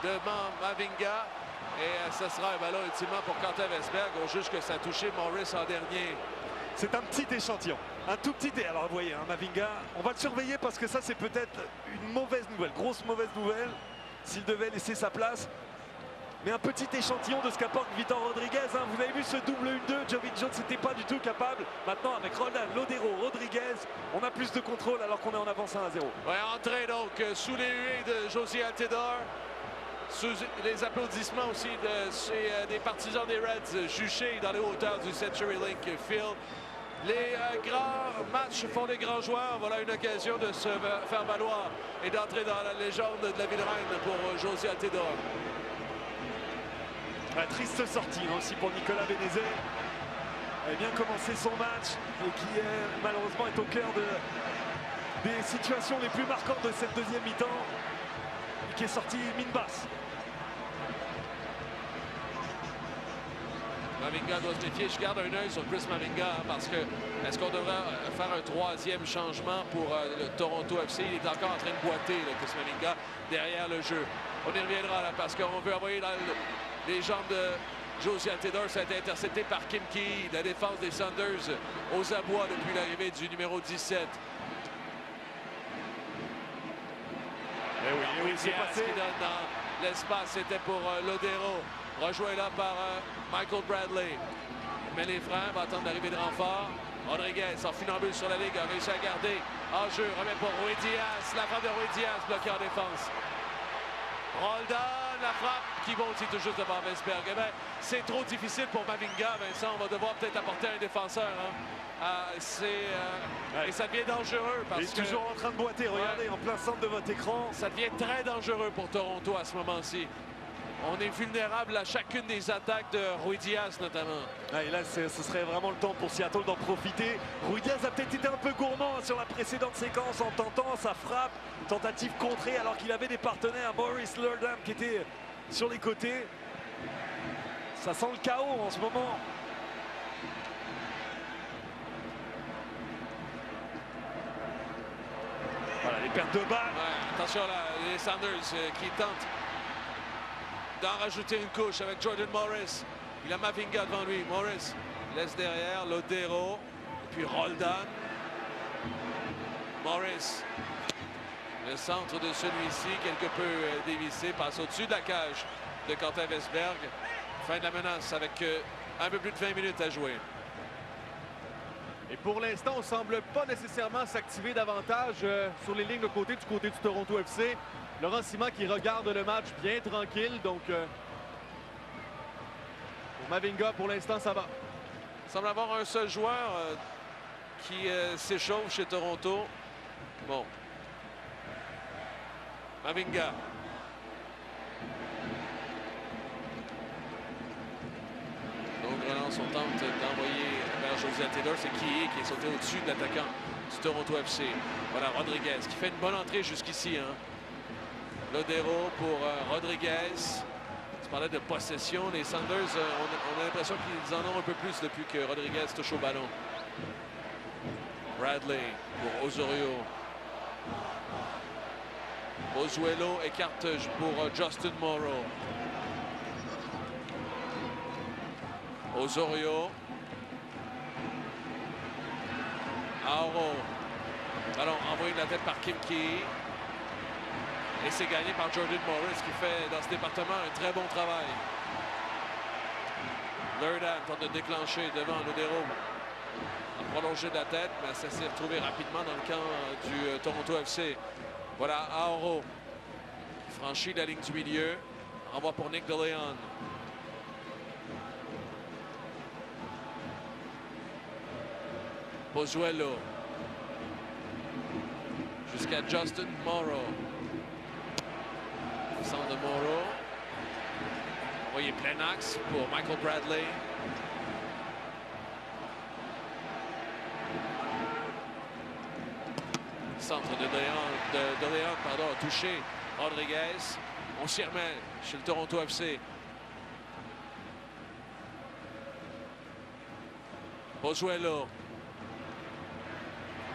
devant Mavinga. Et ce sera un ballon ultimement pour Quentin Vesberg. On juge que ça a touché Morris en dernier. C'est un petit échantillon, un tout petit. Alors vous voyez, hein, Mavinga, on va le surveiller parce que ça c'est peut-être une mauvaise nouvelle, grosse mauvaise nouvelle, s'il devait laisser sa place. Mais un petit échantillon de ce qu'apporte Victor Rodriguez. Hein. Vous avez vu ce double 1-2, Jovic Jones n'était pas du tout capable. Maintenant avec Roldan, Lodeiro, Rodriguez, on a plus de contrôle alors qu'on est en avance 1-0. Ouais, entrée donc sous les huées de Josie Altidore. Sous les applaudissements aussi des partisans des Reds juchés dans les hauteurs du CenturyLink Field. Les grands matchs font les grands joueurs. Voilà une occasion de se faire valoir et d'entrer dans la légende de la Ville-Reine pour Josie Altidore. Triste sortie hein, aussi pour Nicolas Benezet. Il a bien commencé son match et qui malheureusement est au cœur des situations les plus marquantes de cette deuxième mi-temps et qui est sorti mine basse. Mavinga doit se méfier. Je garde un œil sur Chris Mavinga parce que est-ce qu'on devrait faire un troisième changement pour le Toronto FC? Il est encore en train de boiter, là, Chris Mavinga, derrière le jeu. On y reviendra là parce qu'on veut envoyer dans les jambes de Josie Altidore. Ça a été intercepté par Kim Key. La défense des Sounders aux abois depuis l'arrivée du numéro 17. Et oui, c'est passé. Qui donne dans l'espace, c'était pour Lodeiro. Rejoint là par Michael Bradley. Il met les freins, va attendre l'arrivée de renfort. Rodriguez, en funambule sur la ligue, a réussi à garder. En jeu, remet pour Rui Diaz. La frappe de Rui Diaz, bloqué en défense. Roldan, la frappe qui bondit tout juste devant Westberg. Eh bien, c'est trop difficile pour Mavinga, Vincent. On va devoir peut-être apporter un défenseur. Hein. Et ça devient dangereux parce Il est toujours en train de boiter. Regardez, en plein centre de votre écran. Ça devient très dangereux pour Toronto à ce moment-ci. On est vulnérable à chacune des attaques de Rui Diaz, notamment. Et là, ce serait vraiment le temps pour Seattle d'en profiter. Rui Diaz a peut-être été un peu gourmand sur la précédente séquence en tentant sa frappe. Tentative contrée alors qu'il avait des partenaires. Maurice Lurdam qui était sur les côtés. Ça sent le chaos en ce moment. Voilà, les pertes de balles. Ouais, attention là, les Sanders qui tentent d'en rajouter une couche avec Jordan Morris. Il a Mavinga devant lui. Morris laisse derrière Lodeiro. Puis Roldan. Morris. Le centre de celui-ci, quelque peu dévissé, passe au-dessus de la cage de Quentin Westberg. Fin de la menace avec un peu plus de 20 minutes à jouer. Et pour l'instant, on ne semble pas nécessairement s'activer davantage sur les lignes de côté du Toronto FC. Laurent Ciman qui regarde le match bien tranquille. Donc, pour Mavinga, pour l'instant, ça va. Il semble avoir un seul joueur qui s'échauffe chez Toronto. Bon. Mavinga. Donc, relance, on tente d'envoyer vers Josie Altidore. C'est qui est sauté au-dessus de l'attaquant du Toronto FC. Voilà, Rodriguez qui fait une bonne entrée jusqu'ici. Hein. Lodeiro pour Rodriguez. Tu parlais de possession. Les Sanders, on a l'impression qu'ils en ont un peu plus depuis que Rodriguez touche au ballon. Bradley pour Osorio. Pozuelo écarte pour Justin Morrow. Osorio. Auro. Ballon envoyé de la tête par Kim Key. Et c'est gagné par Jordan Morris qui fait dans ce département un très bon travail. Lurdam tente de déclencher devant Lodeiro. A prolongé de la tête, mais ça s'est retrouvé rapidement dans le camp du Toronto FC. Voilà, Auro franchit la ligne du milieu. Envoie pour Nick DeLeon. Pozuelo. Jusqu'à Justin Morrow. Centre de Morrow. Envoyé plein axe pour Michael Bradley. Centre de Léon, pardon, a touché Rodriguez. On s'y remet chez le Toronto FC. Pozuelo.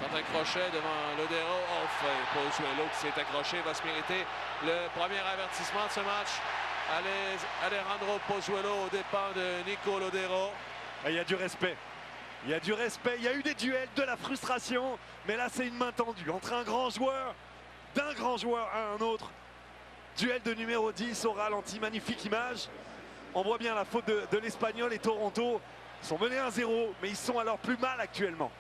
Tente un crochet devant Lodeiro. Off. Pozuelo qui s'est accroché va se mériter le premier avertissement de ce match. Alejandro Pozuelo au départ de Nico Lodeiro. Il y a du respect. Il y a du respect. Il y a eu des duels, de la frustration. Mais là, c'est une main tendue entre un grand joueur, d'un grand joueur à un autre. Duel de numéro 10 au ralenti. Magnifique image. On voit bien la faute de l'Espagnol et Toronto. Ils sont menés 1-0, mais ils sont à leur plus mal actuellement.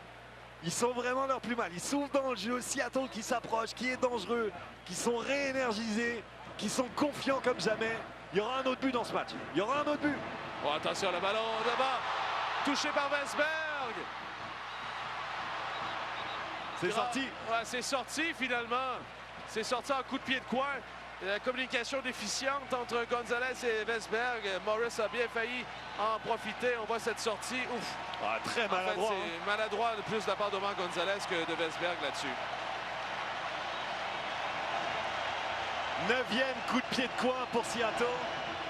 Ils sont vraiment à leur plus mal. Ils s'ouvrent dans le jeu. Seattle qui s'approche, qui est dangereux, qui sont réénergisés, qui sont confiants comme jamais. Il y aura un autre but dans ce match. Il y aura un autre but. Oh, attention, le ballon devant. Touché par Westberg. C'est sorti. Ouais, c'est sorti finalement. C'est sorti en coup de pied de coin. La communication déficiente entre Gonzalez et Westberg. Morris a bien failli en profiter. On voit cette sortie. Ouf. Ah, très maladroit. En fait, c'est maladroit plus de la part d'Omar Gonzalez que de Westberg là-dessus. 9e coup de pied de coin pour Seattle.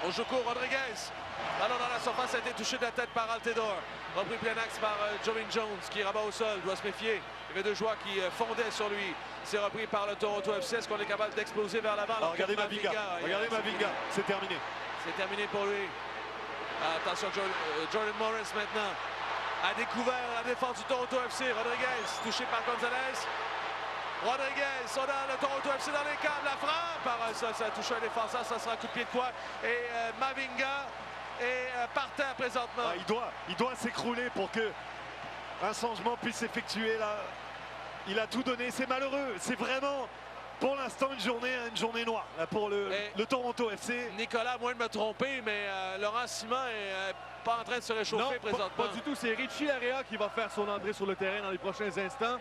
Ojoko Rodriguez. Ballon dans la surface a été touché de la tête par Altidore. Repris plein axe par Joevin Jones qui rabat au sol, doit se méfier. Il y avait deux joueurs qui fondaient sur lui. C'est repris par le Toronto FC. Est-ce qu'on est capable d'exploser vers l'avant? Regardez Mavinga. Regardez Mavinga. C'est terminé. C'est terminé pour lui. Attention, Jordan Morris maintenant a découvert la défense du Toronto FC. Rodriguez touché par Gonzalez. Rodriguez, on a le Toronto FC dans les câbles. La frappe. Ça a touché un défenseur. Ça sera un coup de pied de quoi? Et Mavinga est par terre présentement. Il doit s'écrouler pour que un changement puisse s'effectuer là. Il a tout donné. C'est malheureux. C'est vraiment pour l'instant une journée noire là, pour le Toronto FC. Nicolas, à moins de me tromper, mais Laurent Simon est pas en train de se réchauffer non, présentement. Pas du tout. C'est Richie Laryea qui va faire son entrée sur le terrain dans les prochains instants.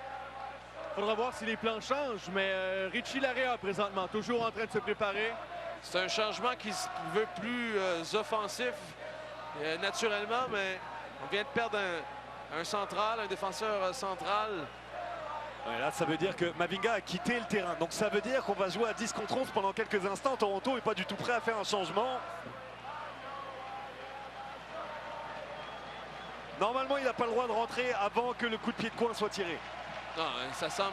Il faudra voir si les plans changent, mais Richie Laryea présentement, toujours en train de se préparer. C'est un changement qui se veut plus offensif naturellement, mais on vient de perdre un central, un défenseur central. Ouais, là, ça veut dire que Mavinga a quitté le terrain. Donc ça veut dire qu'on va jouer à 10 contre 11 pendant quelques instants. Toronto n'est pas du tout prêt à faire un changement. Normalement, il n'a pas le droit de rentrer avant que le coup de pied de coin soit tiré. Non,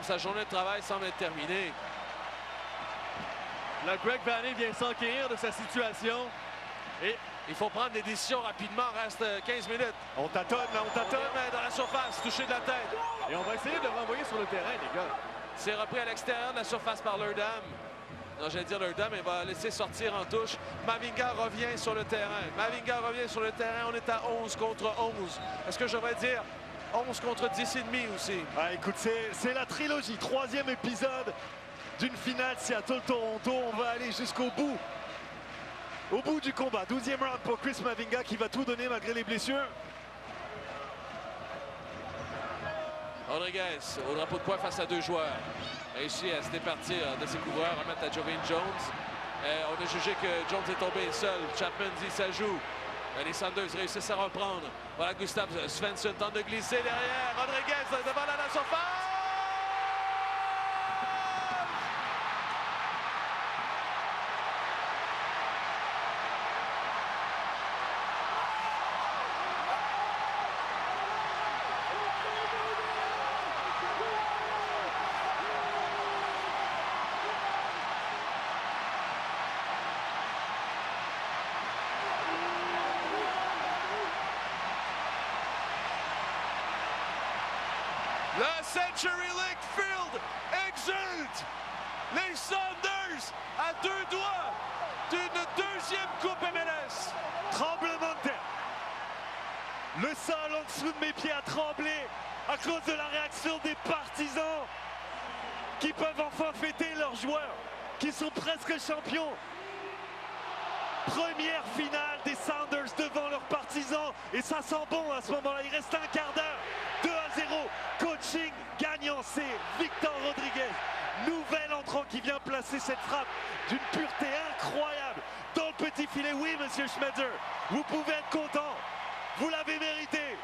sa journée de travail semble être terminée. Là, Greg Vanney vient s'enquérir de sa situation. Et il faut prendre des décisions rapidement. Reste 15 minutes. On tâtonne, là, on tâtonne. Dans la surface, touché de la tête. Et on va essayer de le renvoyer sur le terrain, les gars. C'est repris à l'extérieur de la surface par Lerdam. Non, j'allais dire Lerdam, mais va laisser sortir en touche. Mavinga revient sur le terrain. Mavinga revient sur le terrain. On est à 11 contre 11. Est-ce que je devrais dire 11 contre 10 et demi aussi? Ah, écoute, c'est la trilogie. 3e épisode d'une finale Seattle-Toronto. On va aller jusqu'au bout. Au bout du combat. 12e round pour Chris Mavinga qui va tout donner malgré les blessures. Rodriguez au drapeau de poing face à deux joueurs. Réussit à se départir de ses couvreurs, remettre à Joevin Jones. On a jugé que Jones est tombé seul. Chapman dit ça joue. Les Sanders réussissent à reprendre. Voilà, Gustav Svensson tente de glisser derrière. Rodriguez devant la surface. Le CenturyLink Field exulte. Les Sounders à deux doigts d'une deuxième Coupe MLS. Tremblement de terre. Le sol en dessous de mes pieds a tremblé à cause de la réaction des partisans qui peuvent enfin fêter leurs joueurs qui sont presque champions. Première finale des Sounders devant leurs partisans et ça sent bon à ce moment-là. Il reste un quart d'heure. 2-0. Coaching gagnant, c'est Victor Rodriguez. Nouvel entrant qui vient placer cette frappe d'une pureté incroyable dans le petit filet. Oui, monsieur Schmetzer, vous pouvez être content. Vous l'avez mérité.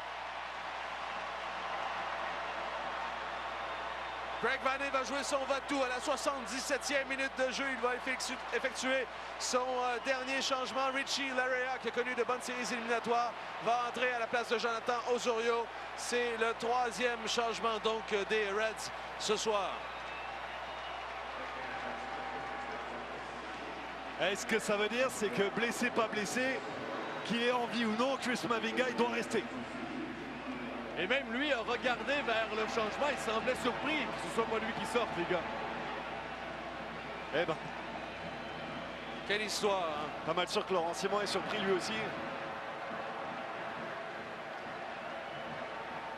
Greg Vanney va jouer son va-tout à la 77e minute de jeu. Il va effectuer son dernier changement. Richie Laryea, qui a connu de bonnes séries éliminatoires, va entrer à la place de Jonathan Osorio. C'est le 3e changement donc des Reds ce soir. Est-ce que ça veut dire, c'est que blessé, pas blessé, qu'il est en vie ou non, Chris Mavinga, il doit rester? Et même lui a regardé vers le changement. Il semblait surpris que ce soit pas lui qui sorte, les gars. Eh ben. Quelle histoire, hein? Pas mal sûr que Laurent Simon est surpris lui aussi.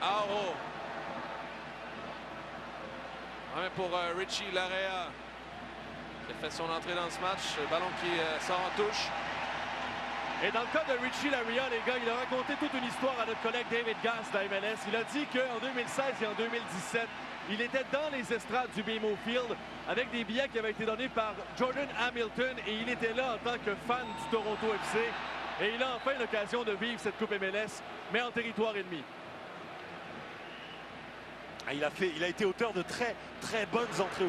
Auro. Ouais, pour Richie Laryea, qui a fait son entrée dans ce match. Le ballon qui sort en touche. Et dans le cas de Richie Laryea, les gars, il a raconté toute une histoire à notre collègue David Gass de la MLS. Il a dit qu'en 2016 et en 2017, il était dans les estrades du BMO Field avec des billets qui avaient été donnés par Jordan Hamilton et il était là en tant que fan du Toronto FC. Et il a enfin l'occasion de vivre cette Coupe MLS, mais en territoire ennemi. Il a été auteur de très bonnes entrées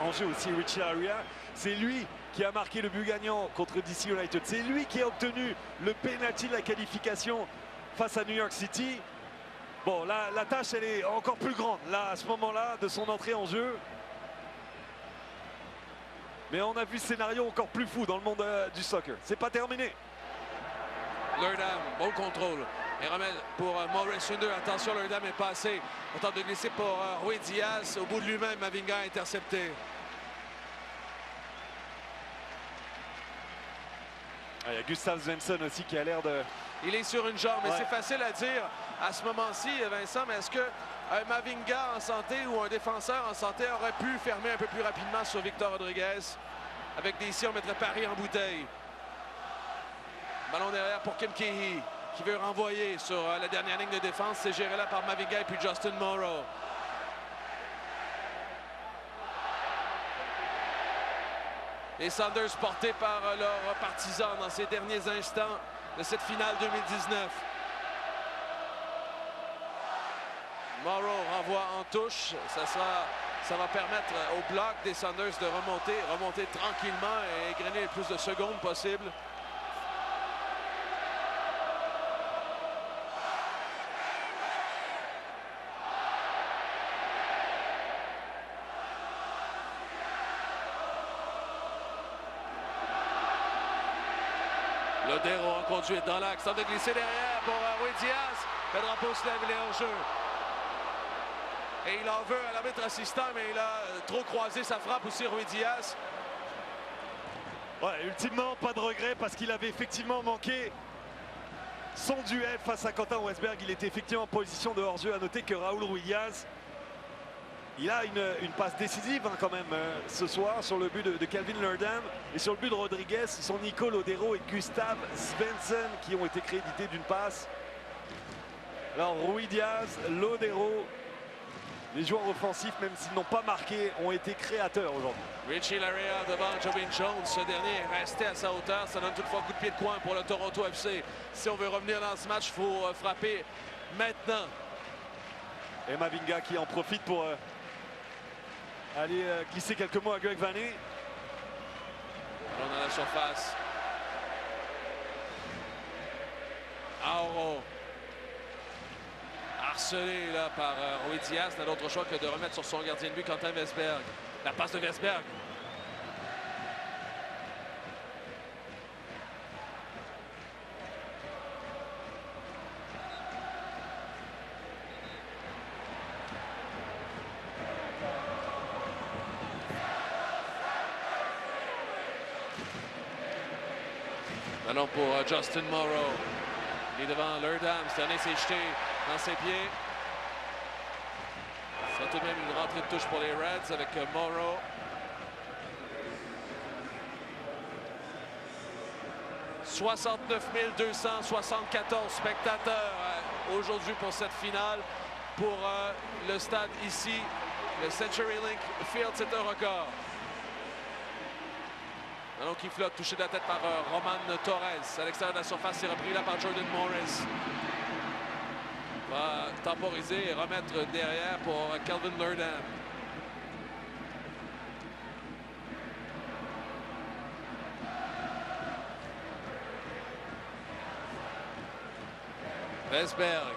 en jeu aussi, Richie Laryea. C'est lui qui a marqué le but gagnant contre DC United. C'est lui qui a obtenu le penalty de la qualification face à New York City. Bon, là, la tâche, elle est encore plus grande, là, à ce moment-là, de son entrée en jeu. Mais on a vu ce scénario encore plus fou dans le monde du soccer. C'est pas terminé. Lerdam, bon contrôle. Et remet pour Maurice Under. Attention, Lerdam est passé. On tente de glisser pour Rui Diaz. Au bout de lui-même, Mavinga intercepté. Il y a Gustav Svensson aussi qui a l'air de... Il est sur une jambe, mais Ouais. c'est facile à dire à ce moment-ci, Vincent, mais est-ce qu'un Mavinga en santé ou un défenseur en santé aurait pu fermer un peu plus rapidement sur Victor Rodriguez? Avec des ici, on mettrait Paris en bouteille. Ballon derrière pour Kim Keehee, qui veut renvoyer sur la dernière ligne de défense. C'est géré là par Mavinga et puis Justin Morrow. Les Sounders portés par leurs partisans dans ces derniers instants de cette finale 2019. Morrow renvoie en touche. Ça va permettre au bloc des Sounders de remonter tranquillement et égrener le plus de secondes possible. Lodero en conduite dans l'axe, tente de glisser derrière pour Rui Diaz. Le drapeau se lève, il est hors jeu. Et il en veut à l'arbitre assistant, mais il a trop croisé sa frappe aussi, Rui Diaz. Ouais, ultimement, pas de regret parce qu'il avait effectivement manqué son duel face à Quentin Westberg. Il était effectivement en position de hors-jeu. À noter que Raúl Rui Diaz, il a une passe décisive quand même ce soir sur le but de Calvin Lerdam. Et sur le but de Rodriguez, ce sont Nico Lodero et Gustav Svensson qui ont été crédités d'une passe. Alors Rui Diaz, Lodero, les joueurs offensifs, même s'ils n'ont pas marqué, ont été créateurs aujourd'hui. Richie Laryea devant Joevin Jones. Ce dernier est resté à sa hauteur. Ça donne toutefois coup de pied de coin pour le Toronto FC. Si on veut revenir dans ce match, il faut frapper maintenant. Et Mavinga qui en profite pour aller glisser quelques mots à Greg Vanney. On est dans la surface. Auro. Harcelé là, par Rui Diaz. N'a d'autre choix que de remettre sur son gardien de but, Quentin Westberg. La passe de Westberg. Maintenant pour Justin Morrow. Il est devant Lerdam. Ce dernier s'est jeté dans ses pieds. Ce sera tout de même une rentrée de touche pour les Reds avec Morrow. « 69 274 spectateurs aujourd'hui pour cette finale. Pour le stade ici, le CenturyLink Field, c'est un record. Ballon qui flotte, touché de la tête par Roman Torres. À l'extérieur de la surface, c'est repris là par Jordan Morris. Va temporiser et remettre derrière pour Calvin Lerdam. Westberg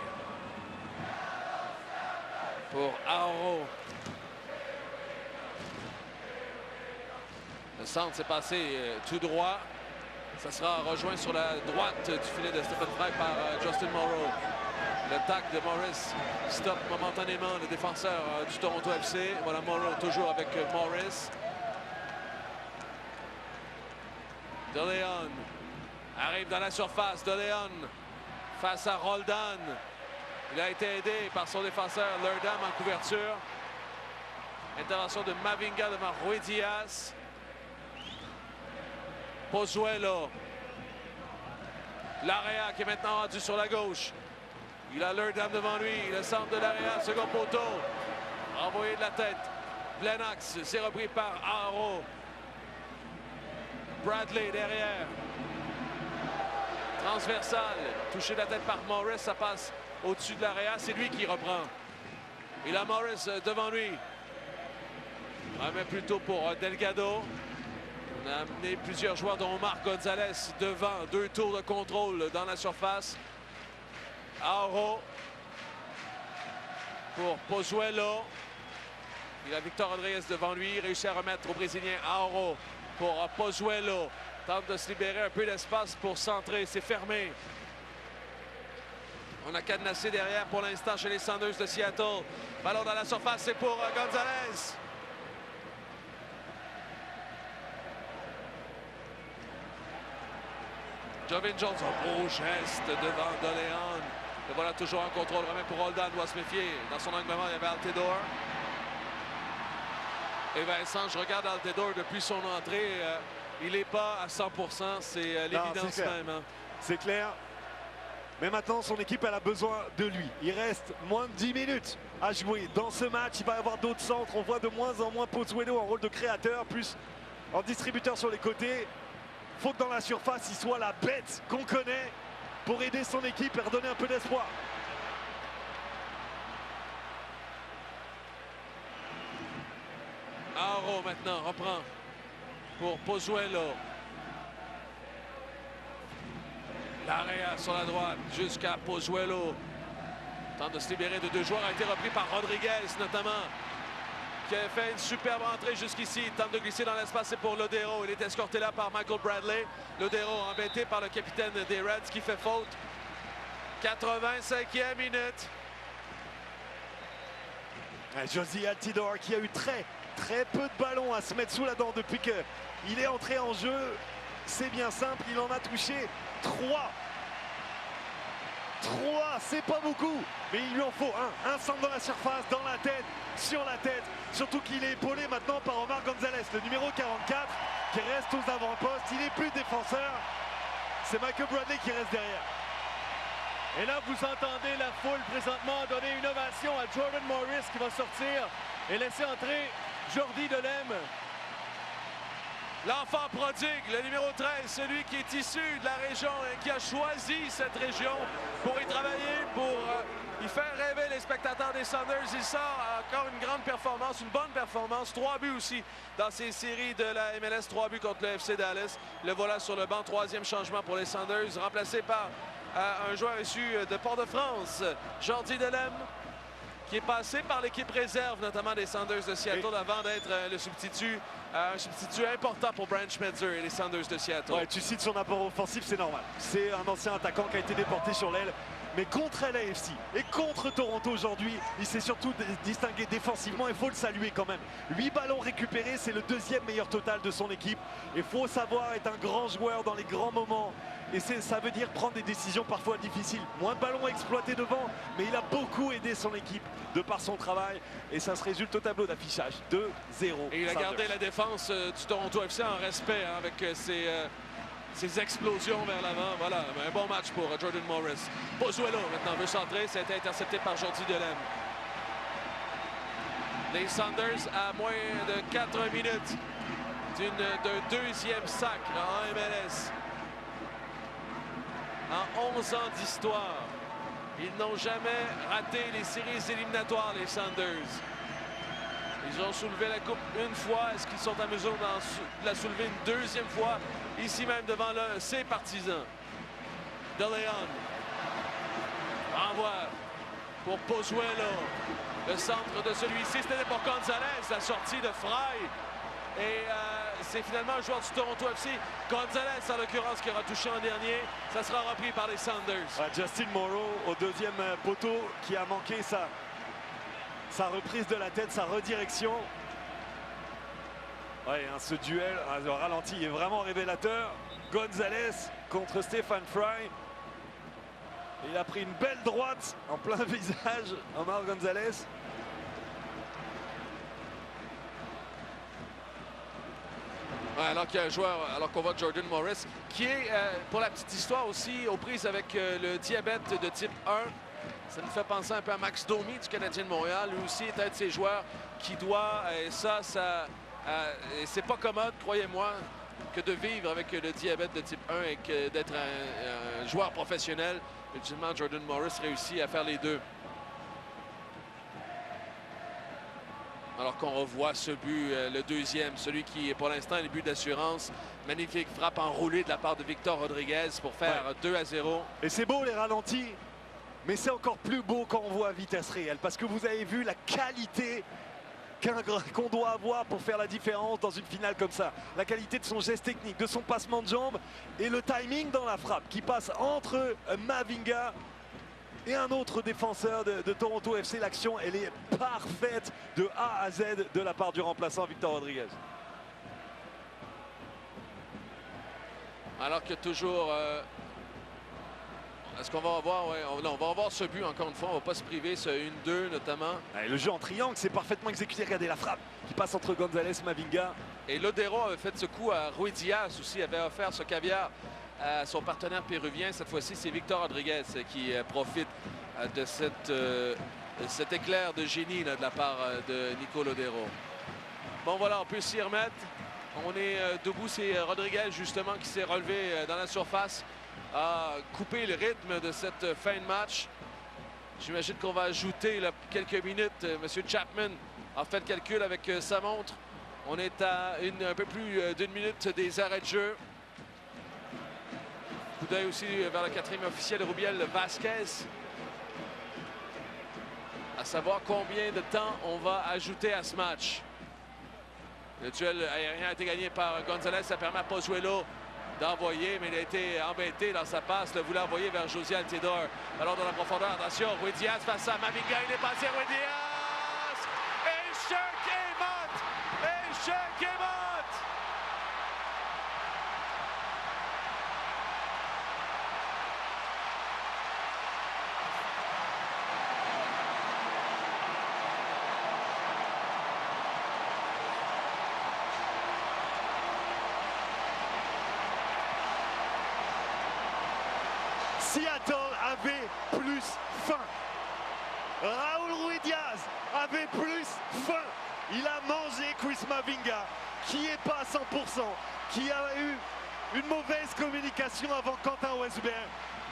pour Auro. Le centre s'est passé tout droit. Ça sera rejoint sur la droite du filet de Stephen Fry par Justin Morrow. Le tac de Morris stoppe momentanément le défenseur du Toronto FC. Voilà Morrow toujours avec Morris. De Leon arrive dans la surface. De Leon face à Roldan. Il a été aidé par son défenseur Lerdam en couverture. Intervention de Mavinga devant Rui Diaz. Pozuelo. Laryea qui est maintenant rendu sur la gauche. Il a Lerdam devant lui. Le centre de Laryea, second poteau. Envoyé de la tête. Blenax, c'est repris par Auro. Bradley derrière. Transversal. Touché de la tête par Morris. Ça passe au-dessus de Laryea. C'est lui qui reprend. Il a Morris devant lui. Mais plutôt pour Delgado. On a amené plusieurs joueurs, dont Omar Gonzalez, devant. 2 tours de contrôle dans la surface. Auro pour Pozuelo. Il a Victor Rodriguez devant lui. Il réussit à remettre au Brésilien Auro pour Pozuelo. Tente de se libérer un peu d'espace pour centrer. C'est fermé. On a cadenassé derrière pour l'instant chez les Sounders de Seattle. Ballon dans la surface, c'est pour Gonzalez. Jovin Jones, un beau geste devant Doléon. Et voilà, toujours en contrôle. Remet pour Roldan, doit se méfier. Dans son anglement, il y avait Altidore. Et Vincent, je regarde Altidore depuis son entrée. Il n'est pas à 100%, c'est l'évidence même. Hein. C'est clair. Mais maintenant, son équipe, elle a besoin de lui. Il reste moins de 10 minutes à jouer. Dans ce match, il va y avoir d'autres centres. On voit de moins en moins Pozuelo en rôle de créateur, plus en distributeur sur les côtés. Il faut que dans la surface, il soit la bête qu'on connaît pour aider son équipe et redonner un peu d'espoir. Auro maintenant reprend pour Pozuelo. L'area sur la droite jusqu'à Pozuelo. Tente de se libérer de 2 joueurs. A été repris par Rodriguez notamment, qui a fait une superbe entrée jusqu'ici. Il tente de glisser dans l'espace, c'est pour Lodeiro. Il est escorté là par Michael Bradley. Lodeiro embêté par le capitaine des Reds qui fait faute. 85e minute. Jozy Altidore qui a eu très peu de ballons à se mettre sous la dent depuis qu'il est entré en jeu. C'est bien simple, il en a touché 3. 3, c'est pas beaucoup, mais il lui en faut un centre dans la surface, dans la tête, sur la tête. Surtout qu'il est épaulé maintenant par Omar Gonzalez, le numéro 44, qui reste aux avant-postes. Il est plus défenseur. C'est Michael Bradley qui reste derrière. Et là, vous entendez la foule présentement donner une ovation à Jordan Morris qui va sortir et laisser entrer Jordi Delem. L'enfant prodigue, le numéro 13, celui qui est issu de la région et qui a choisi cette région pour y travailler, pour y faire rêver les spectateurs des Sounders. Il sort encore une grande performance, une bonne performance. 3 buts aussi dans ces séries de la MLS, 3 buts contre le FC Dallas. Le voilà sur le banc, 3e changement pour les Sounders, remplacé par un joueur issu de Port-de-France, Jordi Delem, qui est passé par l'équipe réserve, notamment des Sounders de Seattle, avant d'être le substitut, un substitut important pour Brent Schmetzer et les Sounders de Seattle. Ouais, tu cites son apport offensif, c'est normal. C'est un ancien attaquant qui a été déporté sur l'aile. Mais contre LAFC et contre Toronto aujourd'hui, il s'est surtout distingué défensivement. Il faut le saluer quand même. 8 ballons récupérés, c'est le 2e meilleur total de son équipe. Il faut savoir être un grand joueur dans les grands moments. Et ça veut dire prendre des décisions parfois difficiles. Moins de ballons exploités devant, mais il a beaucoup aidé son équipe de par son travail. Et ça se résulte au tableau d'affichage. 2-0. Et il a gardé la défense du Toronto FC en respect hein, avec ses explosions vers l'avant. Voilà, un bon match pour Jordan Morris. Pozuelo maintenant veut centrer, ça a été intercepté par Jordi Delem. Les Sounders à moins de 4 minutes d'un 2e sac en MLS. En 11 ans d'histoire, ils n'ont jamais raté les séries éliminatoires, les Sounders. Ils ont soulevé la coupe une fois. Est-ce qu'ils sont en mesure de la soulever une 2e fois, ici même devant ses partisans? De Leon. Envoi pour Pozuelo. Le centre de celui-ci, c'était pour Gonzalez. La sortie de Fry. Et c'est finalement un joueur du Toronto FC, Gonzalez en l'occurrence, qui aura touché en dernier. Ça sera repris par les Sounders. Justin Morrow au 2e poteau qui a manqué sa reprise de la tête, sa redirection. Ouais, hein, ce duel, le ralenti est vraiment révélateur. Gonzalez contre Stephen Fry. Il a pris une belle droite en plein visage, Omar Gonzalez. Ouais, alors qu'il y a un joueur, alors qu'on voit Jordan Morris, qui est, pour la petite histoire aussi, aux prises avec le diabète de type 1. Ça nous fait penser un peu à Max Domi du Canadien de Montréal. Lui aussi est un de ces joueurs qui doit, et c'est pas commode, croyez-moi, que de vivre avec le diabète de type 1 et que d'être un joueur professionnel. Ultimement, Jordan Morris réussit à faire les deux. Alors qu'on revoit ce but, le deuxième, celui qui est pour l'instant le but d'assurance. Magnifique frappe enroulée de la part de Victor Rodriguez pour faire 2-0. Et c'est beau les ralentis, mais c'est encore plus beau quand on voit à vitesse réelle, parce que vous avez vu la qualité qu'on doit avoir pour faire la différence dans une finale comme ça. La qualité de son geste technique, de son passement de jambes et le timing dans la frappe qui passe entre Mavinga et un autre défenseur de Toronto FC. L'action, elle est parfaite de A à Z de la part du remplaçant Victor Rodriguez. Alors que toujours... Est-ce qu'on va avoir... non, on va avoir ce but encore une fois. On ne va pas se priver, ce 1-2 notamment. Et le jeu en triangle, c'est parfaitement exécuté. Regardez la frappe qui passe entre Gonzalez et Mavinga. Et Lodero avait fait ce coup à Rui Diaz aussi, avait offert ce caviar à son partenaire péruvien. Cette fois-ci, c'est Victor Rodriguez qui profite de cet éclair de génie là, de la part de Nico Lodero. Bon, voilà, on peut s'y remettre. On est debout. C'est Rodriguez, justement, qui s'est relevé dans la surface, a coupé le rythme de cette fin de match. J'imagine qu'on va ajouter là, quelques minutes. Monsieur Chapman a fait le calcul avec sa montre. On est à un peu plus d'une minute des arrêts de jeu. Coup d'œil aussi vers le quatrième officiel, Rubiel Vasquez. À savoir combien de temps on va ajouter à ce match. Le duel aérien a été gagné par Gonzalez. Ça permet à Pozuelo d'envoyer, mais il a été embêté dans sa passe. Le voulait envoyer vers José Altidore. Alors dans la profondeur, attention, Rui Diaz face à Mavinga. Il est passé, Rui Diaz! Échec et mat! Échec et mat! Seattle avait plus faim. Raúl Rui Diaz avait plus faim. Il a mangé Chris Mavinga, qui n'est pas à 100%, qui a eu une mauvaise communication avant Quentin Westberg.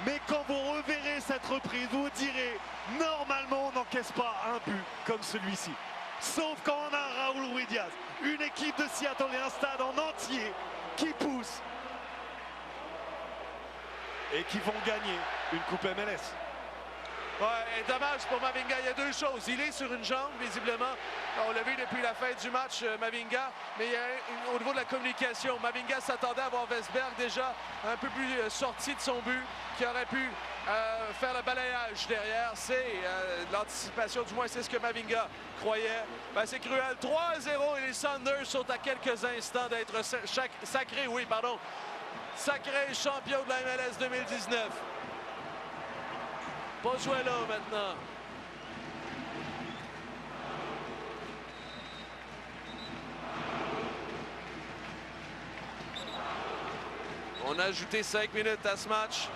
Mais quand vous reverrez cette reprise, vous direz, normalement, on n'encaisse pas un but comme celui-ci. Sauf quand on a Raúl Rui Diaz, une équipe de Seattle et un stade en entier qui pousse et qui vont gagner une coupe MLS. Ouais, et dommage pour Mavinga. Il y a deux choses. Il est sur une jambe, visiblement. On l'a vu depuis la fin du match, Mavinga. Mais il y a au niveau de la communication, Mavinga s'attendait à voir Westberg déjà un peu plus sorti de son but, qui aurait pu faire le balayage derrière. C'est l'anticipation, du moins c'est ce que Mavinga croyait. Ben, c'est cruel. 3-0 et les Sounders sont à quelques instants d'être sacrés, sacré champion de la MLS 2019. Pozuelo maintenant. On a ajouté 5 minutes à ce match.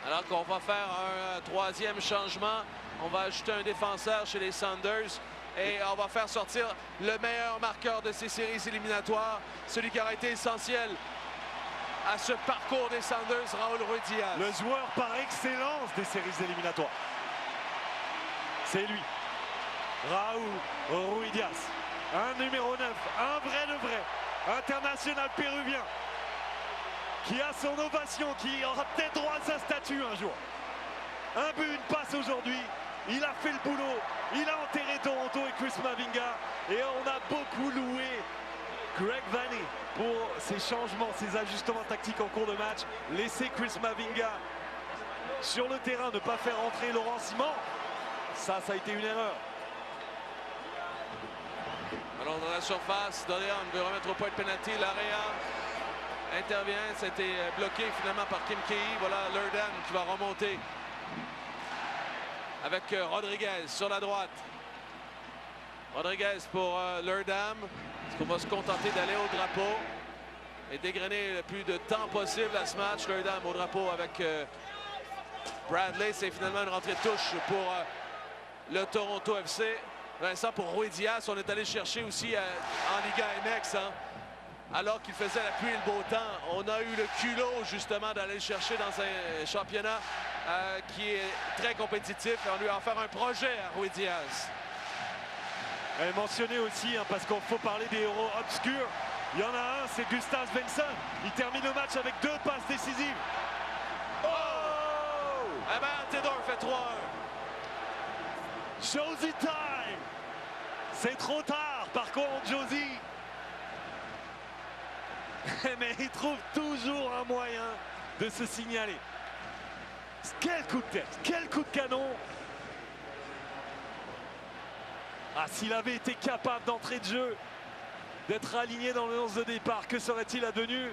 Alors qu'on va faire un troisième changement. On va ajouter un défenseur chez les Sounders. Et on va faire sortir le meilleur marqueur de ces séries éliminatoires, celui qui aura été essentiel à ce parcours des Sounders, Raúl Rui Diaz. Le joueur par excellence des séries éliminatoires. C'est lui, Raúl Rui Diaz. Un numéro 9, un vrai de vrai, international péruvien, qui a son ovation, qui aura peut-être droit à sa statue un jour. Un but, une passe aujourd'hui. Il a fait le boulot, il a enterré Toronto et Chris Mavinga. Et on a beaucoup loué Greg Vanney pour ses changements, ses ajustements tactiques en cours de match. Laisser Chris Mavinga sur le terrain, ne pas faire entrer Laurent Simon, ça a été une erreur. Alors dans la surface, Dorian veut remettre au point de pénalty. L'Area intervient, c'était bloqué finalement par Kim Kei. Voilà Lurdan qui va remonter avec Rodriguez sur la droite. Rodriguez pour Lurdam. Est-ce qu'on va se contenter d'aller au drapeau et dégrainer le plus de temps possible à ce match? Lurdam au drapeau avec Bradley. C'est finalement une rentrée de touche pour le Toronto FC. Vincent, pour Rui Diaz, on est allé chercher aussi en Liga MX. Hein. alors qu'il faisait la pluie et le beau temps. On a eu le culot justement d'aller le chercher dans un championnat qui est très compétitif et on lui a offert un projet à Rui Diaz. Et mentionné aussi, hein, parce qu'il faut parler des héros obscurs. Il y en a un, c'est Gustav Svensson. Il termine le match avec 2 passes décisives. Oh! Eh ben, Theodore fait 3-1. Josie time! C'est trop tard, par contre, Josie. Mais il trouve toujours un moyen de se signaler. Quel coup de tête, quel coup de canon! Ah, s'il avait été capable d'entrer de jeu, d'être aligné dans le 11 de départ, que serait-il advenu?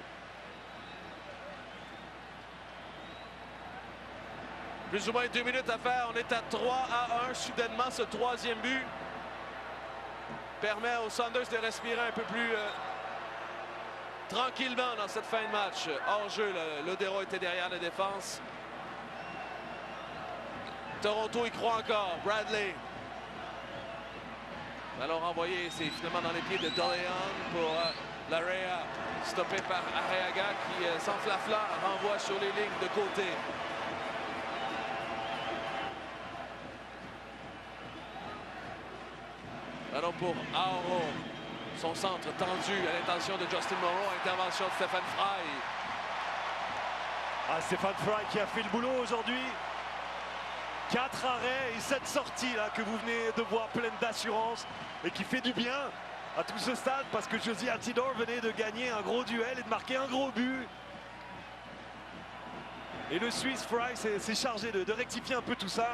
Plus ou moins 2 minutes à faire. On est à 3-1. Soudainement, ce 3e but permet aux Sounders de respirer un peu plus tranquillement dans cette fin de match. Hors jeu, Lodero était derrière la défense. Toronto y croit encore. Bradley. Ballon renvoyé, c'est finalement dans les pieds de DeLeon pour Larea. Stoppé par Arriaga qui, sans flafla, renvoie sur les lignes de côté. Ballon pour Auro. Son centre tendu à l'intention de Justin Morrow. Intervention de Stéphane Frey. Ah, Stéphane Frey qui a fait le boulot aujourd'hui. 4 arrêts et cette sortie là que vous venez de voir pleine d'assurance et qui fait du bien à tout ce stade parce que Josie Altidore venait de gagner un gros duel et de marquer un gros but. Et le Suisse Frey s'est chargé de rectifier un peu tout ça.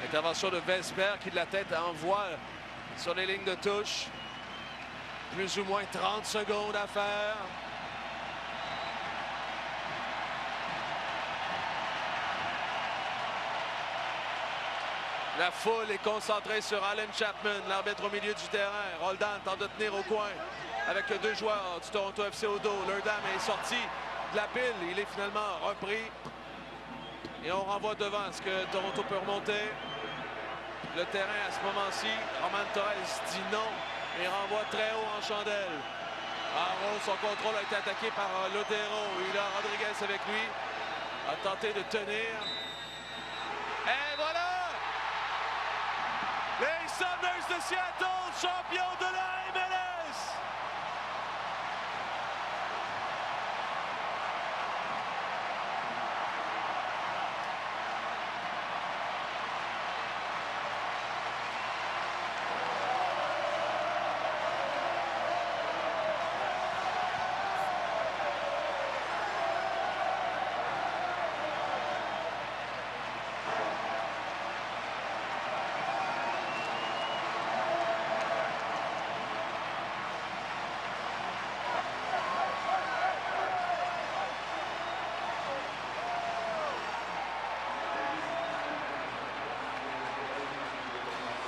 Intervention de Vesper qui de la tête envoie sur les lignes de touche. Plus ou moins 30 secondes à faire. La foule est concentrée sur Allen Chapman, l'arbitre au milieu du terrain. Roldan tente de tenir au coin avec 2 joueurs du Toronto FC au dos. Lerdam est sorti de la pile. Il est finalement repris. Et on renvoie devant. Est-ce que Toronto peut remonter? Le terrain à ce moment-ci, Roman Torres dit non et renvoie très haut en chandelle. Aro, son contrôle a été attaqué par Lodero. Il a Rodriguez avec lui. A tenté de tenir. Et voilà! Les Sounders de Seattle, champions de la MLS!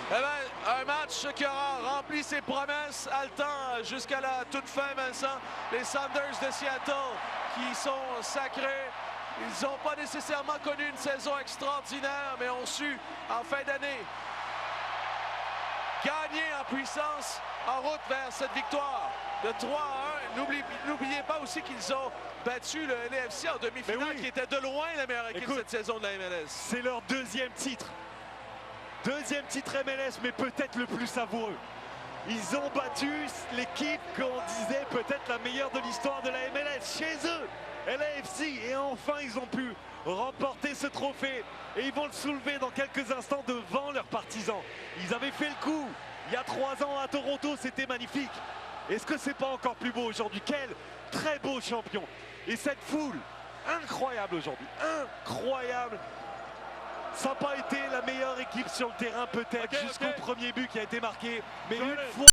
Eh bien, un match qui aura rempli ses promesses haletant jusqu'à la toute fin, Vincent. Les Sounders de Seattle qui sont sacrés. Ils n'ont pas nécessairement connu une saison extraordinaire, mais ont su, en fin d'année, gagner en puissance en route vers cette victoire de 3-1. N'oubliez pas aussi qu'ils ont battu le LAFC en demi-finale, qui était de loin la meilleure équipe cette saison de la MLS. C'est leur 2e titre. 2e titre MLS, mais peut-être le plus savoureux. Ils ont battu l'équipe qu'on disait peut-être la meilleure de l'histoire de la MLS chez eux, LAFC. Et enfin, ils ont pu remporter ce trophée. Et ils vont le soulever dans quelques instants devant leurs partisans. Ils avaient fait le coup il y a 3 ans à Toronto, c'était magnifique. Est-ce que c'est pas encore plus beau aujourd'hui? Quel très beau champion. Et cette foule, incroyable aujourd'hui, incroyable. Ça n'a pas été la meilleure équipe sur le terrain peut-être jusqu'au premier but qui a été marqué. Mais une fois